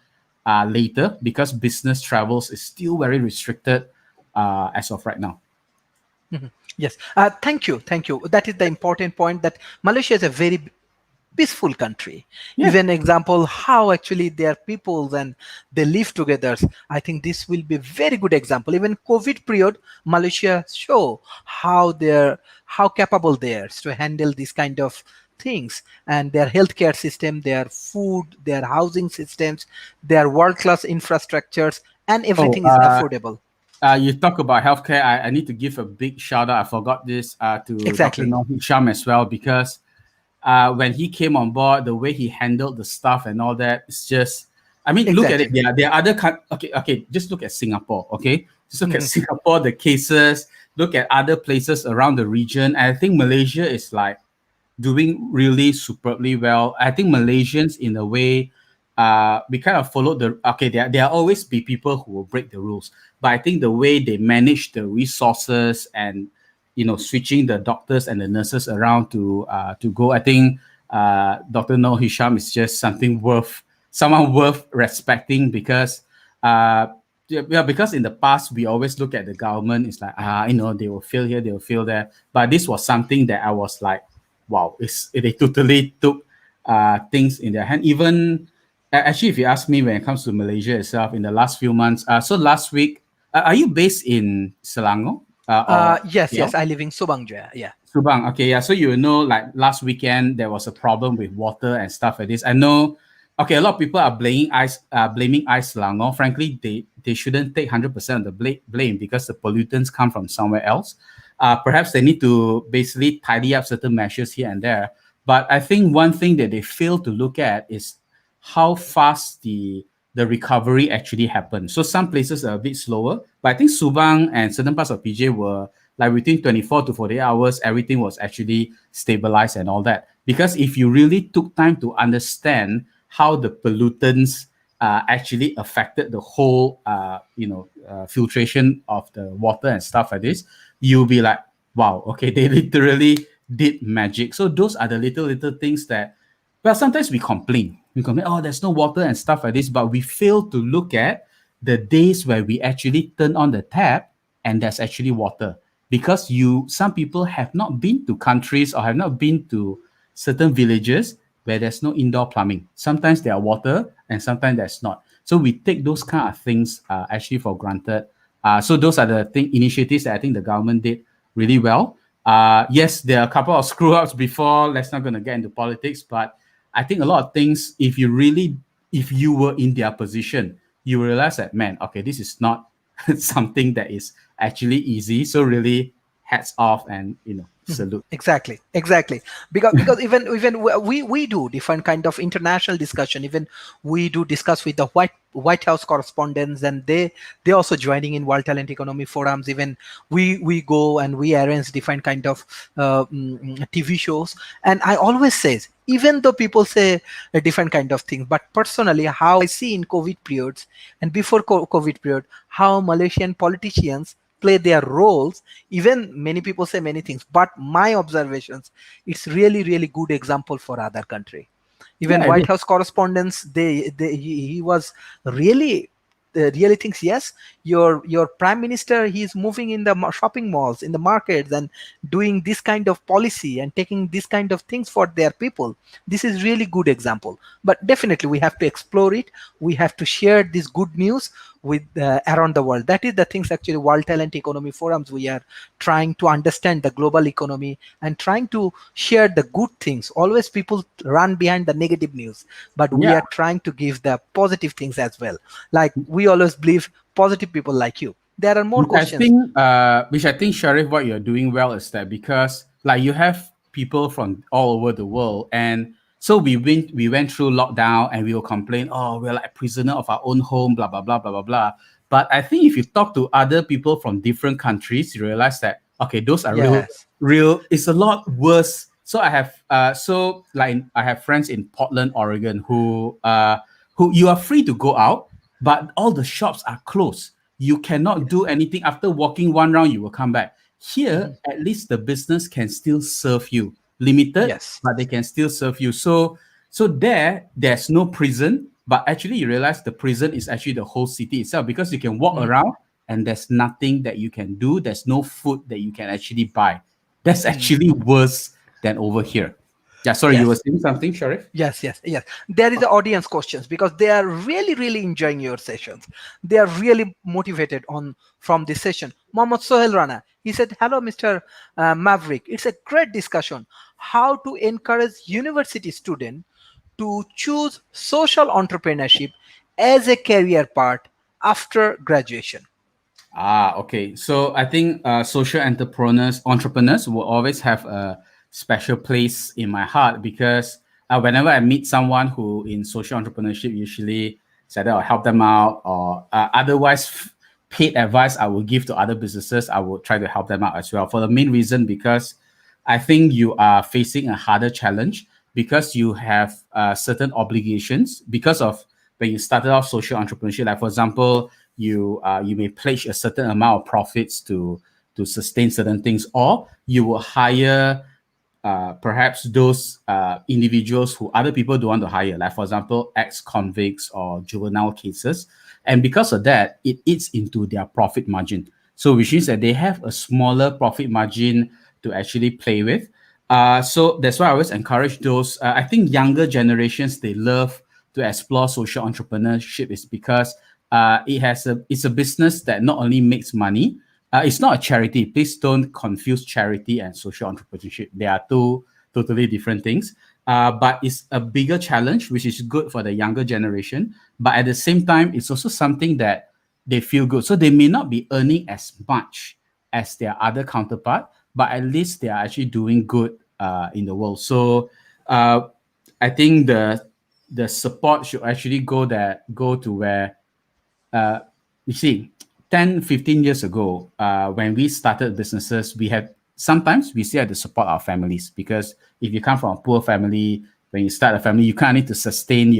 later, because business travels is still very restricted as of right now. Yes. Thank you. Thank you. That is the important point, that Malaysia is a very peaceful country. Yeah. Even example how actually their people and they live together. I think this will be very good example. Even COVID period, Malaysia show how capable they are to handle this kind of things, and their healthcare system, their food, their housing systems, their world-class infrastructures, and Oh, everything is affordable. you talk about healthcare. I need to give a big shout out. I forgot this to Dr. Exactly. Noh Hisham as well, because when he came on board, the way he handled the stuff and all that, it's just, I mean, look at it. Exactly. There are other okay. Just look at Singapore. Okay, just look at Singapore. The cases. Look at other places around the region. And I think Malaysia is like doing really superbly well. I think Malaysians, in a way, we kind of follow there always be people who will break the rules, but I think the way they manage the resources and switching the doctors and the nurses around to go, I think Dr. Noor Hisham is just someone worth respecting, because because in the past we always look at the government, it's like they will fail here, they will fail there, but this was something that I was like, wow, they totally took things in their hand. Even actually, if you ask me, when it comes to Malaysia itself, in the last few months, so last week, are you based in Selangor or Yes, KL? yes, I live in Subang Jaya. Yeah. Subang, okay, yeah. So like last weekend there was a problem with water and stuff like this. I know. Okay, a lot of people are blaming Ice Selangor. Frankly, they shouldn't take 100% of the blame, because the pollutants come from somewhere else. Perhaps they need to basically tidy up certain measures here and there. But I think one thing that they fail to look at is how fast the recovery actually happened. So some places are a bit slower, but I think Subang and certain parts of PJ were like within 24 to 48 hours, everything was actually stabilized and all that. Because if you really took time to understand how the pollutants actually affected the whole, filtration of the water and stuff like this, you'll be like, wow, okay, they literally did magic. So those are the little things that, well, sometimes we complain. We complain, oh, there's no water and stuff like this, but we fail to look at the days where we actually turn on the tap and there's actually water. Because some people have not been to countries or have not been to certain villages where there's no indoor plumbing. Sometimes there are water and sometimes there's not. So we take those kind of things actually for granted. So those are the initiatives that I think the government did really well. Yes, there are a couple of screw ups before. Let's not going to get into politics, but I think a lot of things, if you were in their position, you realize that, man, okay, this is not something that is actually easy. So really, hats off and salute. Exactly, exactly. Because even we do different kind of international discussion. Even we do discuss with the White House correspondents, and they also joining in World Talent Economy forums. Even we go and we arrange different kind of TV shows. And I always says, even though people say a different kind of thing, but personally, how I see in COVID periods and before COVID period, how Malaysian politicians play their roles. Even many people say many things, but my observations, it's really good example for other country. Even Yeah, it White is. House correspondents, he was really really thinks, yes, your prime minister, he's moving in the shopping malls, in the markets, and doing this kind of policy and taking this kind of things for their people. This is really good example. But definitely we have to explore it. We have to share this good news with around the world. That is the things actually World Talent Economy forums, we are trying to understand the global economy and trying to share the good things. Always people run behind the negative news, but we Yeah, are trying to give the positive things as well. Like we always believe positive people like you. There are more questions. which I think, Sharif, what you're doing well is that because like you have people from all over the world, and so we went through lockdown, and we will complain, oh, we're like prisoner of our own home, blah blah blah blah blah blah. But I think if you talk to other people from different countries, you realize that okay, those are Yes. real. It's a lot worse. So I have friends in Portland, Oregon, who you are free to go out, but all the shops are closed. You cannot do Yes. anything. After walking one round, you will come back. Here, Mhm. at least the business can still serve you. Limited, Yes. but they can still serve you. So there's no prison, but actually you realize the prison is actually the whole city itself because you can walk Mhm. around and there's nothing that you can do. There's no food that you can actually buy. That's Mhm. actually worse than over here. Yeah, sorry, you were Yes. saying something, Sharif? Yes. There is the audience questions because they are really enjoying your sessions. They are really motivated on from this session. Mohammad Sohel Rana, he said, "Hello, Mr. Maverick. It's a great discussion. How to encourage university student to choose social entrepreneurship as a career path after graduation." Okay. So I think social entrepreneurs will always have a special place in my heart because whenever I meet someone who in social entrepreneurship, usually said I'll help them out or otherwise paid advice I will give to other businesses, I will try to help them out as well. For the main reason because I think you are facing a harder challenge because you have certain obligations because of when you started off social entrepreneurship. Like for example, you may pledge a certain amount of profits to sustain certain things, or you will hire perhaps those individuals who other people don't want to hire, like for example, ex-convicts or juvenile cases. And because of that, it eats into their profit margin. So which means that they have a smaller profit margin to actually play with. So that's why I always encourage those. I think younger generations they love to explore social entrepreneurship is because it's a business that not only makes money, it's not a charity. Please don't confuse charity and social entrepreneurship. They are two totally different things. But it's a bigger challenge, which is good for the younger generation. But at the same time, it's also something that they feel good. So they may not be earning as much as their other counterpart, but at least they are actually doing good in the world. So uh, I think the support should actually go to where you see, 10, 15 years ago, when we started businesses, sometimes we still had to support our families because if you come from a poor family, when you start a family, you kind of need to sustain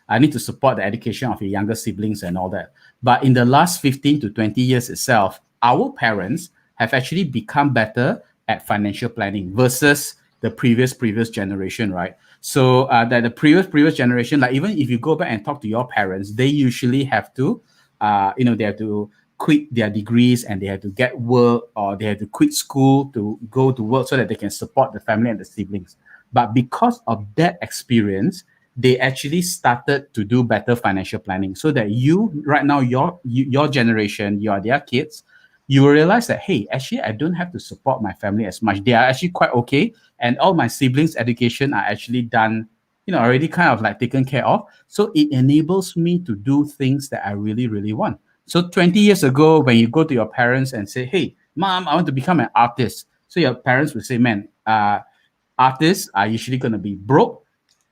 I need to support the education of your younger siblings and all that. But in the last 15 to 20 years itself, our parents have actually become better at financial planning versus the previous generation, right? So that the previous generation, like even if you go back and talk to your parents, they usually have to they have to quit their degrees and they have to get work or they have to quit school to go to work so that they can support the family and the siblings. But because of that experience, they actually started to do better financial planning so that you right now your generation, you are their kids, you will realize that hey, actually I don't have to support my family as much. They are actually quite okay, and all my siblings education are actually done, already kind of like taken care of. So it enables me to do things that I really, really want. So 20 years ago, when you go to your parents and say, "Hey, mom, I want to become an artist," so your parents will say, "Man, artists are usually going to be broke.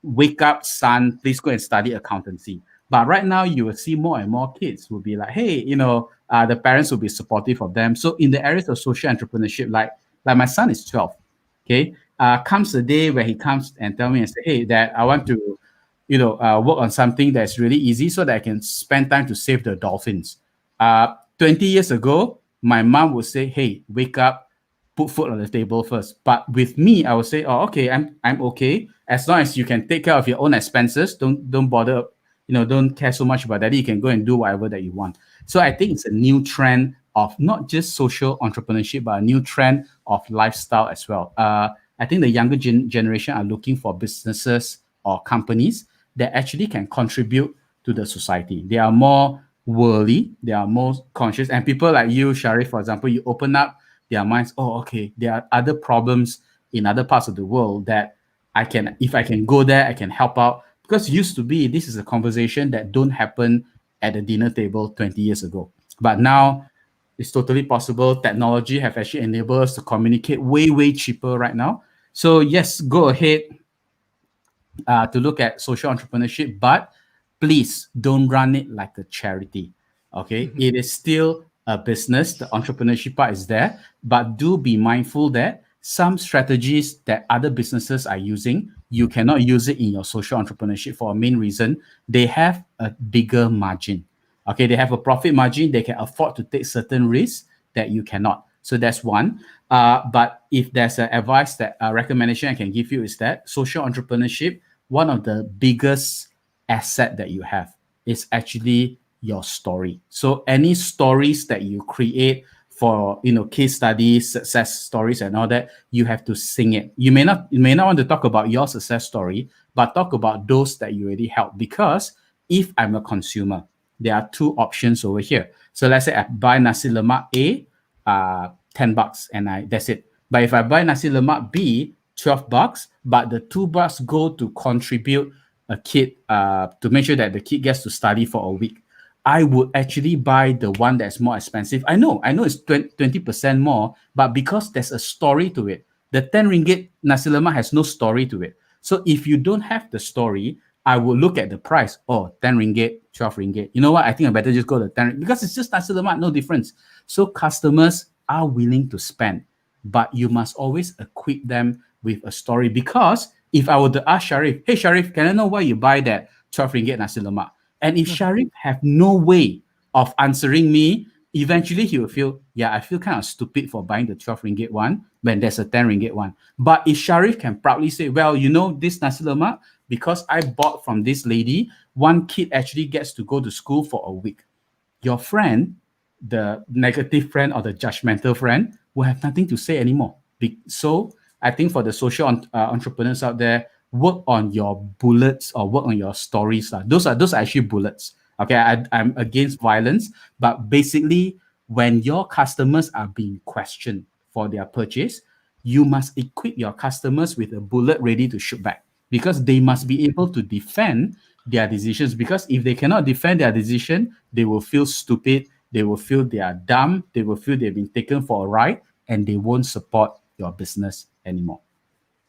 Wake up, son, please go and study accountancy." But right now, you will see more and more kids will be like, "Hey, the parents will be supportive of them." So in the areas of social entrepreneurship, like my son is 12. Okay, comes the day where he comes and tell me and say, "Hey, Dad, I want to, work on something that's really easy so that I can spend time to save the dolphins." 20 years ago, my mom would say, "Hey, wake up, put food on the table first." But with me, I would say, "Oh, okay, I'm okay. As long as you can take care of your own expenses, don't bother, don't care so much about that. You can go and do whatever that you want." So I think it's a new trend of not just social entrepreneurship, but a new trend of lifestyle as well. I think the younger generation are looking for businesses or companies that actually can contribute to the society. They are more worldly, they are more conscious, and people like you, Sharif, for example, you open up their minds. Oh, okay, there are other problems in other parts of the world that if I can go there, I can help out. Because used to be, this is a conversation that don't happen at the dinner table 20 years ago. But now it's totally possible. Technology have actually enabled us to communicate way, way cheaper right now. So yes, go ahead, to look at social entrepreneurship, but please don't run it like a charity. Okay, Mhm. it is still a business. The entrepreneurship part is there, but do be mindful that some strategies that other businesses are using, you cannot use it in your social entrepreneurship for a main reason. They have a bigger margin. Okay, they have a profit margin. They can afford to take certain risks that you cannot. So that's one. But if there's an advice that recommendation I can give you is that social entrepreneurship, one of the biggest asset that you have is actually your story. So any stories that you create for case studies, success stories, and all that, you have to sing it. You may not want to talk about your success story, but talk about those that you already helped. Because if I'm a consumer, there are two options over here. So let's say I buy nasi lemak A, $10, and that's it. But if I buy nasi lemak B, $12, but the $2 go to contribute a kid, to make sure that the kid gets to study for a week, I would actually buy the one that's more expensive. I know it's 20% more, but because there's a story to it. The 10 ringgit nasi lemak has no story to it. So if you don't have the story, I will look at the price. Oh, 10 ringgit, 12 ringgit. You know what? I think I better just go to 10 because it's just nasi lemak, no difference. So customers are willing to spend, but you must always equip them with a story. Because if I were to ask Sharif, "Hey Sharif, can I know why you buy that 12 ringgit nasi lemak?" And if Mhm. Sharif have no way of answering me, eventually he will feel, yeah, I feel kind of stupid for buying the 12 ringgit one when there's a 10 ringgit one. But if Sharif can proudly say, "Well, this nasi lemak, because I bought from this lady, one kid actually gets to go to school for a week," your friend, the negative friend or the judgmental friend, will have nothing to say anymore. So I think for the social entrepreneurs out there, work on your bullets or work on your stories. Those are actually bullets. Okay, I'm against violence, but basically, when your customers are being questioned for their purchase, you must equip your customers with a bullet ready to shoot back, because they must be able to defend their decisions. Because if they cannot defend their decision, they will feel stupid, they will feel they are dumb, they will feel they've been taken for a ride, and they won't support your business anymore.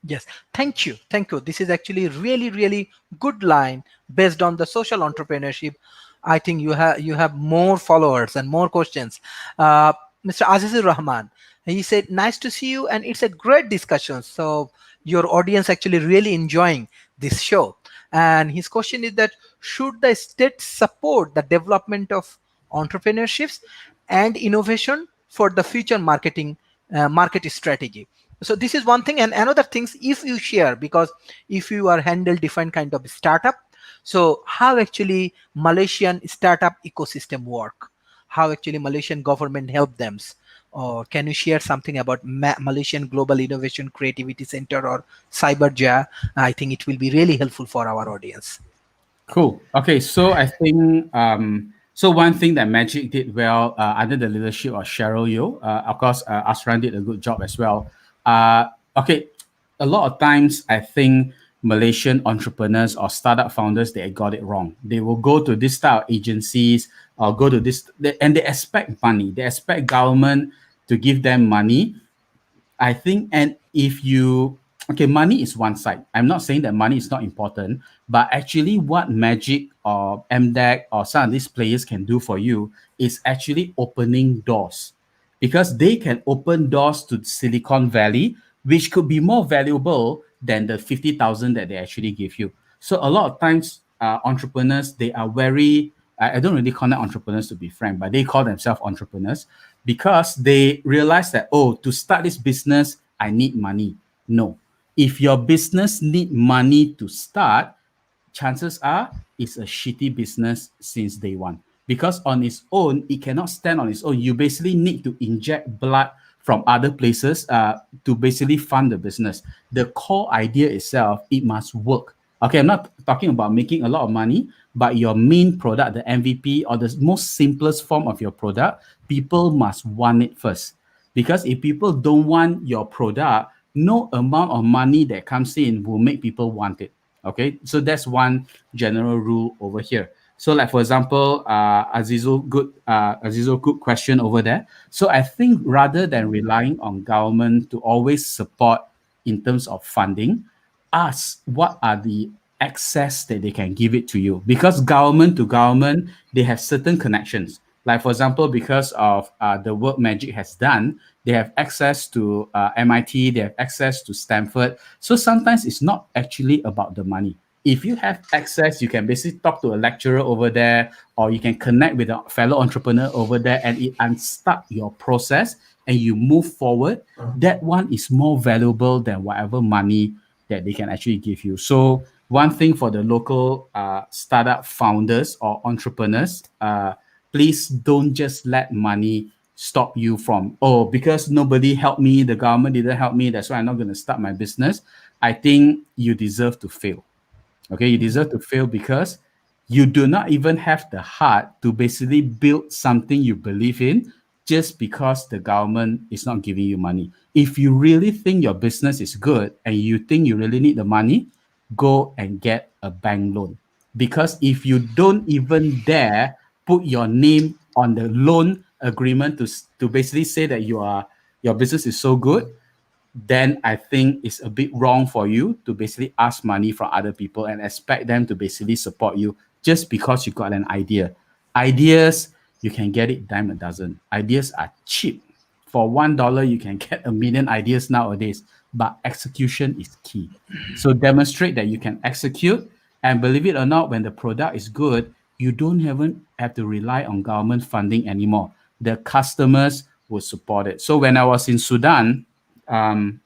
Yes, thank you. Thank you. This is actually really, really good line based on the social entrepreneurship. I think you have more followers and more questions. Mr. Azizur Rahman, he said, "Nice to see you, and it's a great discussion." So your audience actually really enjoying this show. And his question is that should the state support the development of entrepreneurships and innovation for the future market strategy? So this is one thing. And another things, if you share, because if you are handle different kind of startup, so how actually Malaysian startup ecosystem work, how actually Malaysian government help them, or can you share something about Malaysian Global Innovation Creativity Center or Cyberja? I think it will be really helpful for our audience. Cool. Okay, so I think one thing that Magic did well, under the leadership of Cheryl Yeo, of course, Asran did a good job as well. Okay, a lot of times I think Malaysian entrepreneurs or startup founders, they got it wrong. They will go to this style of agencies or go to this, and they expect money. They expect government to give them money. I think, and if you, okay, money is one side. I'm not saying that money is not important, but actually, what Magic or MDEC or some of these players can do for you is actually opening doors, because they can open doors to Silicon Valley, which could be more valuable than the 50,000 that they actually give you. So a lot of times, entrepreneurs, they are very, I don't really call them entrepreneurs, to be frank, but they call themselves entrepreneurs because they realize that, oh, to start this business, I need money. No. If your business need money to start, chances are it's a shitty business since day one. Because on its own, it cannot stand on its own. You basically need to inject blood from other places to basically fund the business. The core idea itself, it must work. Okay, I'm not talking about making a lot of money, but your main product, the MVP or the most simplest form of your product, people must want it first. Because if people don't want your product, no amount of money that comes in will make people want it. Okay, so that's one general rule over here. So, like for example, Azizul, good question over there. So, I think rather than relying on government to always support in terms of funding, ask what are the access that they can give it to you, because government to government they have certain connections. Like for example, because of the work Magic has done, they have access to MIT, they have access to Stanford. So sometimes it's not actually about the money. If you have access, you can basically talk to a lecturer over there, or you can connect with a fellow entrepreneur over there, and it unstuck your process and you move forward. That one is more valuable than whatever money that they can actually give you. So one thing for the local startup founders or entrepreneurs, please don't just let money stop you from, oh, because nobody helped me, the government didn't help me, that's why I'm not going to start my business. I think you deserve to fail. Okay, you deserve to fail because you do not even have the heart to basically build something you believe in just because the government is not giving you money. If you really think your business is good and you think you really need the money, go and get a bank loan. Because if you don't even dare put your name on the loan agreement to basically say that your business is so good, then I think it's a bit wrong for you to basically ask money from other people and expect them to basically support you just because you got an idea. Ideas, you can get it dime a dozen. Ideas are cheap. For $1, you can get a million ideas nowadays, but execution is key. So demonstrate that you can execute, and believe it or not, when the product is good, you don't even have to rely on government funding anymore. The customers will support it. So when I was in Sudan, um,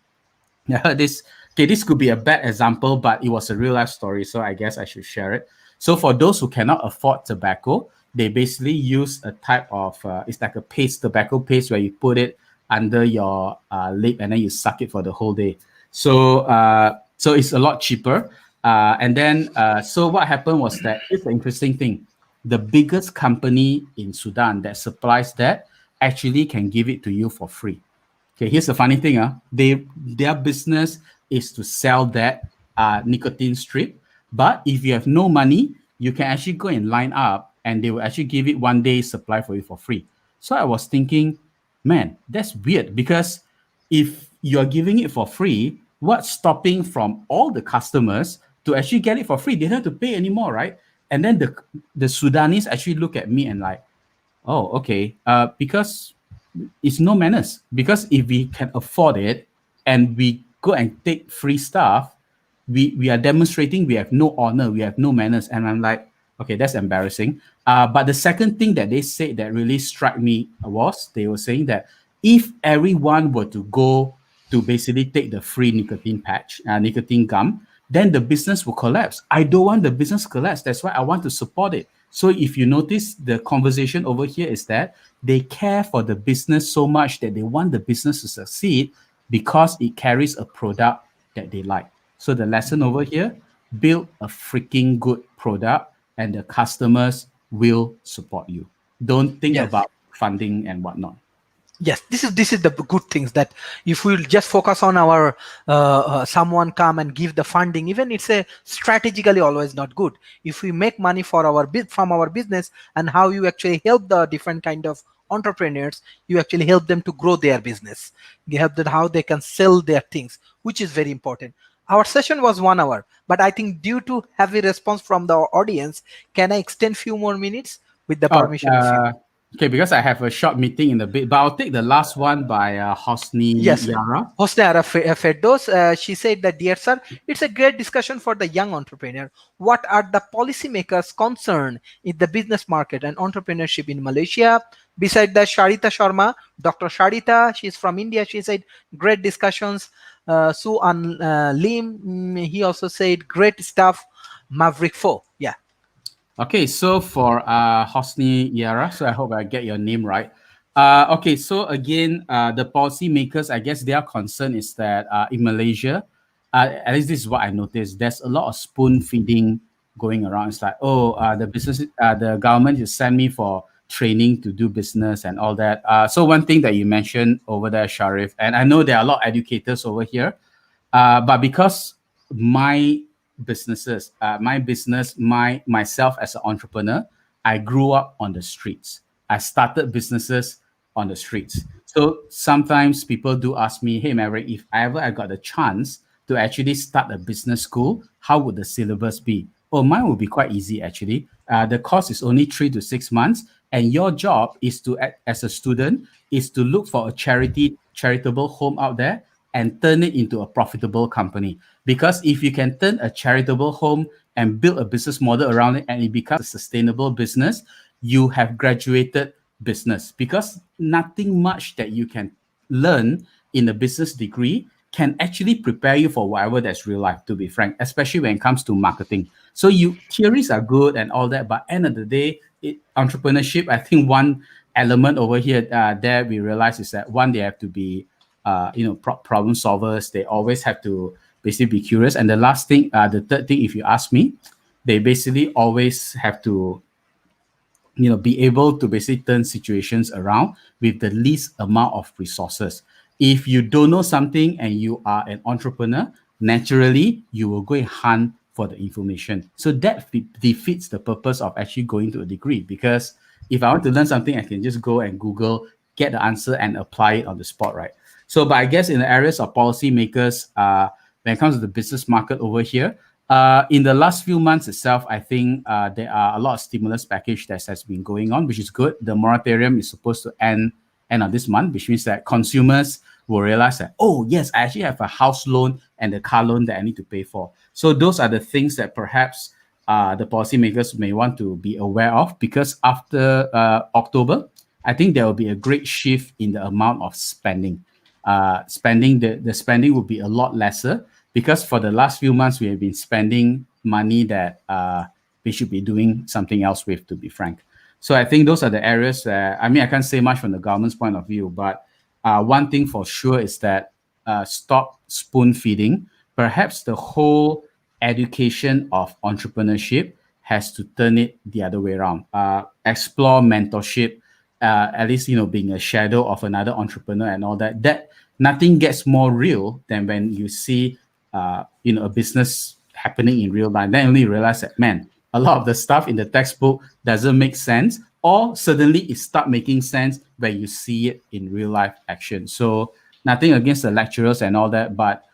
I heard this. Okay, this could be a bad example, but it was a real life story, so I guess I should share it. So for those who cannot afford tobacco, they basically use a type of it's like a paste, tobacco paste, where you put it under your lip and then you suck it for the whole day. So it's a lot cheaper. So what happened was that it's an interesting thing. The biggest company in Sudan that supplies that actually can give it to you for free. Okay, here's the funny thing. Their business is to sell that nicotine strip. But if you have no money, you can actually go and line up and they will actually give it 1 day supply for you for free. So I was thinking, man, that's weird, because if you're giving it for free, what's stopping from all the customers to actually get it for free? They don't have to pay anymore, right? And then the Sudanese actually look at me and like, oh, okay. Because it's no manners. Because if we can afford it and we go and take free stuff, we are demonstrating we have no honor, we have no manners. And I'm like, okay, that's embarrassing. But the second thing that they said that really struck me was they were saying that if everyone were to go to basically take the free nicotine patch, nicotine gum, then the business will collapse. I don't want the business to collapse. That's why I want to support it. So if you notice, the conversation over here is that they care for the business so much that they want the business to succeed because it carries a product that they like. So the lesson over here, build a freaking good product and the customers will support you. Don't think Yes. about funding and whatnot. Yes, this is the good things, that if we just focus on our someone come and give the funding, even it's a strategically always not good. If we make money for our from our business, and how you actually help the different kind of entrepreneurs, you actually help them to grow their business, you help them how they can sell their things, which is very important. Our session was 1 hour, but I think due to heavy response from the audience, can I extend few more minutes with the Oh, permission of you? okay, because I have a short meeting in a bit, but I'll take the last one by Hosni Yes, Yara. Hosne Ara Firdaus, she said that, dear sir, it's a great discussion for the young entrepreneur. What are the policymakers' concern in the business market and entrepreneurship in Malaysia? Beside that, Sharita Sharma, Dr. Sharita, she's from India. She said, great discussions. Su An Lim, he also said, great stuff. Maverick 4. Yeah. Okay, so for Hosni Yara, so I hope I get your name right. Okay, so again, the policymakers, I guess their concern is that in Malaysia, at least this is what I noticed, there's a lot of spoon feeding going around. It's like, oh, the government just sent me for training to do business and all that. So one thing that you mentioned over there, Sharif, and I know there are a lot of educators over here, but because my my business, myself as an entrepreneur, I grew up on the streets. I started businesses on the streets. So sometimes people do ask me, "Hey, Maverick, if ever I got the chance to actually start a business school, how would the syllabus be?" Oh, mine would be quite easy actually. The course is only 3 to 6 months, and your job is to, as a student, is to look for a charitable home out there and turn it into a profitable company. Because if you can turn a charitable home and build a business model around it and it becomes a sustainable business, you have graduated business. Because nothing much that you can learn in a business degree can actually prepare you for whatever that's real life, to be frank, especially when it comes to marketing. So you theories are good and all that, but end of the day, entrepreneurship, I think one element over here that we realize is that one, they have to be problem solvers. They always have to basically be curious. And the last thing, the third thing, if you ask me, they basically always have to be able to basically turn situations around with the least amount of resources. If you don't know something and you are an entrepreneur, naturally you will go and hunt for the information. So that defeats the purpose of actually going to a degree, because if I want to learn something, I can just go and Google, get the answer and apply it on the spot, right? So, but I guess in the areas of policymakers, when it comes to the business market over here, in the last few months itself, I think there are a lot of stimulus package that has been going on, which is good. The moratorium is supposed to end of this month, which means that consumers will realize that, oh yes, I actually have a house loan and a car loan that I need to pay for. So those are the things that perhaps the policymakers may want to be aware of, because after October, I think there will be a great shift in the amount of spending. The spending will be a lot lesser, because for the last few months we have been spending money that we should be doing something else with, to be frank. So I think those are the areas that, I mean, I can't say much from the government's point of view, but one thing for sure is that stop spoon feeding. Perhaps the whole education of entrepreneurship has to turn it the other way around. Explore mentorship, at least being a shadow of another entrepreneur and all that. That nothing gets more real than when you see a business happening in real life. Then only you realize that, man, a lot of the stuff in the textbook doesn't make sense, or suddenly it start making sense when you see it in real life action. So nothing against the lecturers and all that, but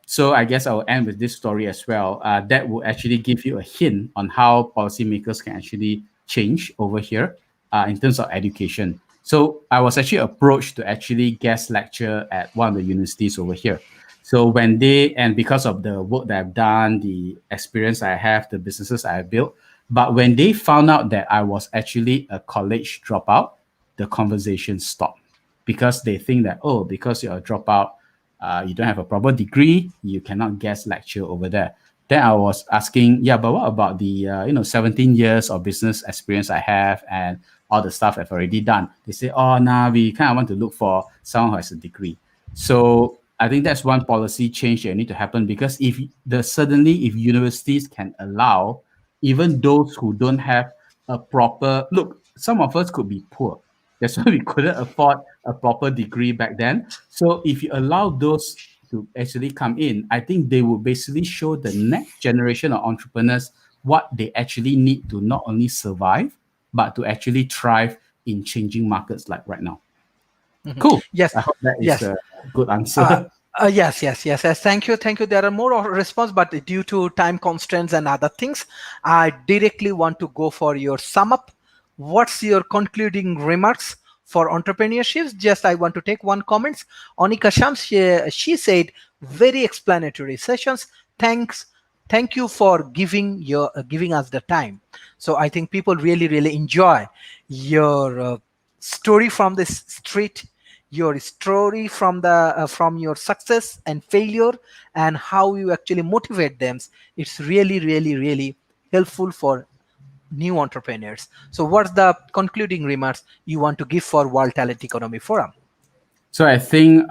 so I guess I'll end with this story as well. That will actually give you a hint on how policymakers can actually change over here in terms of education. So I was actually approached to actually guest lecture at one of the universities over here. So and because of the work that I've done, the experience I have, the businesses I have built, but when they found out that I was actually a college dropout, the conversation stopped, because they think that, oh, because you're a dropout, you don't have a proper degree, you cannot guest lecture over there. Then I was asking, yeah, but what about the 17 years of business experience I have and all the stuff I've already done? They say, oh, nah, we kind of want to look for someone who has a degree. So I think that's one policy change that need to happen, because if universities can allow even those who don't have a proper look, some of us could be poor, That's why we couldn't afford a proper degree back then. So if you allow those to actually come in, I think they will basically show the next generation of entrepreneurs what they actually need to not only survive, but to actually thrive in changing markets like right now. Mhm. Cool. Yes, I hope that is yes. a good Uh, answer. yes. Thank you, thank you. There are more response, but due to time constraints and other things, I directly want to go for your sum up. What's your concluding remarks for entrepreneurship? Just I want to take one comments. Onika Shams, she said very explanatory sessions. Thanks, thank you for giving us the time. So I think people really enjoy your story from this street, your story from your success and failure, and how you actually motivate them. It's really helpful for new entrepreneurs. So what's the concluding remarks you want to give for World Talent Economy Forum? So I think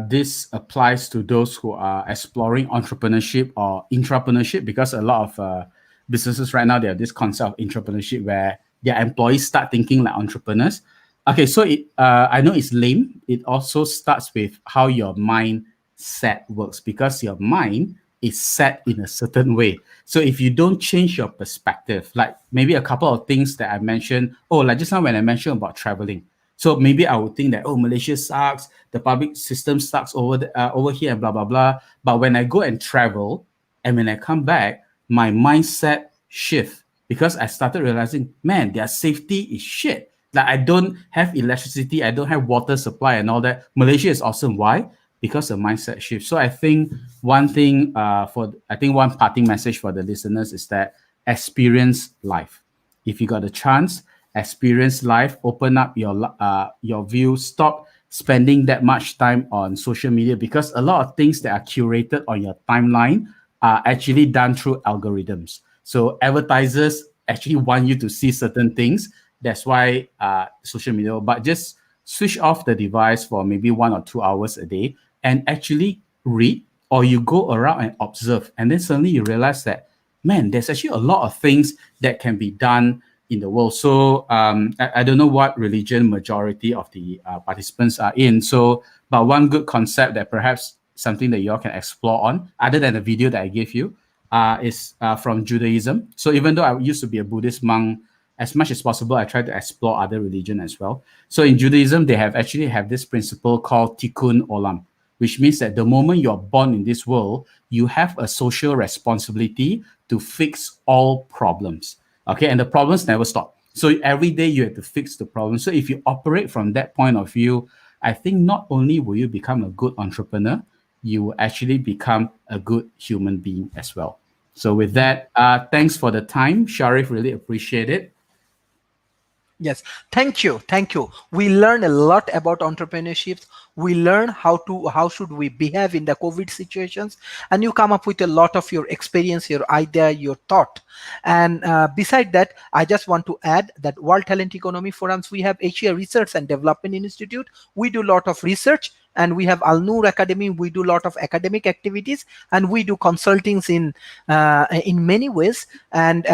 this applies to those who are exploring entrepreneurship or intrapreneurship, because a lot of businesses right now, they have this concept of entrepreneurship where their employees start thinking like entrepreneurs. Okay, so I know it's lame. It also starts with how your mindset works, because your mind is set in a certain way. So if you don't change your perspective, like maybe a couple of things that I mentioned, like just now when I mentioned about traveling. So maybe I would think that, Malaysia sucks, the public system sucks over here and blah blah blah. But when I go and travel, and when I come back, my mindset shift, because I started realizing, man, their safety is shit. Like I don't have electricity, I don't have water supply and all that. Malaysia is awesome. Why? Because the mindset shift. So I think one parting message for the listeners is that experience life. If you got a chance, experience life, open up your view, stop spending that much time on social media, because a lot of things that are curated on your timeline are actually done through algorithms. So advertisers actually want you to see certain things. That's why social media. But just switch off the device for maybe 1 or 2 hours a day and actually read, or you go around and observe, and then suddenly you realize that, man, there's actually a lot of things that can be done in the world. So I don't know what religion majority of the participants are in. So, but one good concept that perhaps something that you all can explore on, other than the video that I gave you, is from Judaism. So even though I used to be a Buddhist monk, as much as possible, I try to explore other religion as well. So in Judaism, they have this principle called tikkun olam, which means that the moment you're born in this world, you have a social responsibility to fix all problems. Okay, and the problems never stop. So every day you have to fix the problem. So if you operate from that point of view, I think not only will you become a good entrepreneur, you will actually become a good human being as well. So with that, thanks for the time, Sharif. Really appreciate it. Yes, thank you. We learn a lot about entrepreneurship. We learn how should we behave in the COVID situations, and you come up with a lot of your experience, your idea, your thought. And beside that, I just want to add that World Talent Economy Forums, we have Asia Research and Development Institute. We do a lot of research, and we have Al Noor Academy. We do a lot of academic activities, and we do consultings in many ways. And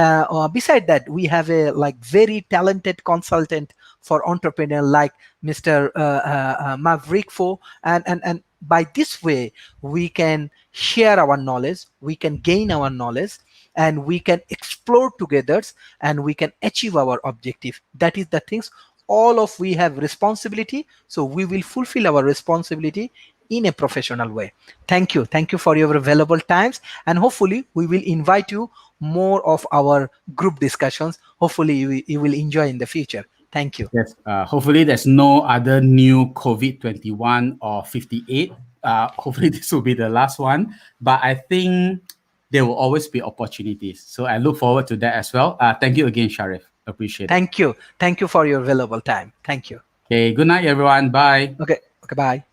beside that, we have a like very talented consultant for entrepreneur like Mr. Maverick for, and by this way we can share our knowledge, we can gain our knowledge, and we can explore together, and we can achieve our objective. That is the things. All of we have responsibility, so we will fulfill our responsibility in a professional way. Thank you for your valuable times, and hopefully we will invite you more of our group discussions. Hopefully you will enjoy in the future. Thank you. Yes. Hopefully, there's no other new COVID-21 or 58. Hopefully, this will be the last one. But I think there will always be opportunities. So I look forward to that as well. Thank you again, Sharif. Appreciate it. Thank you for your valuable time. Thank you. Okay. Good night, everyone. Bye. Okay, bye.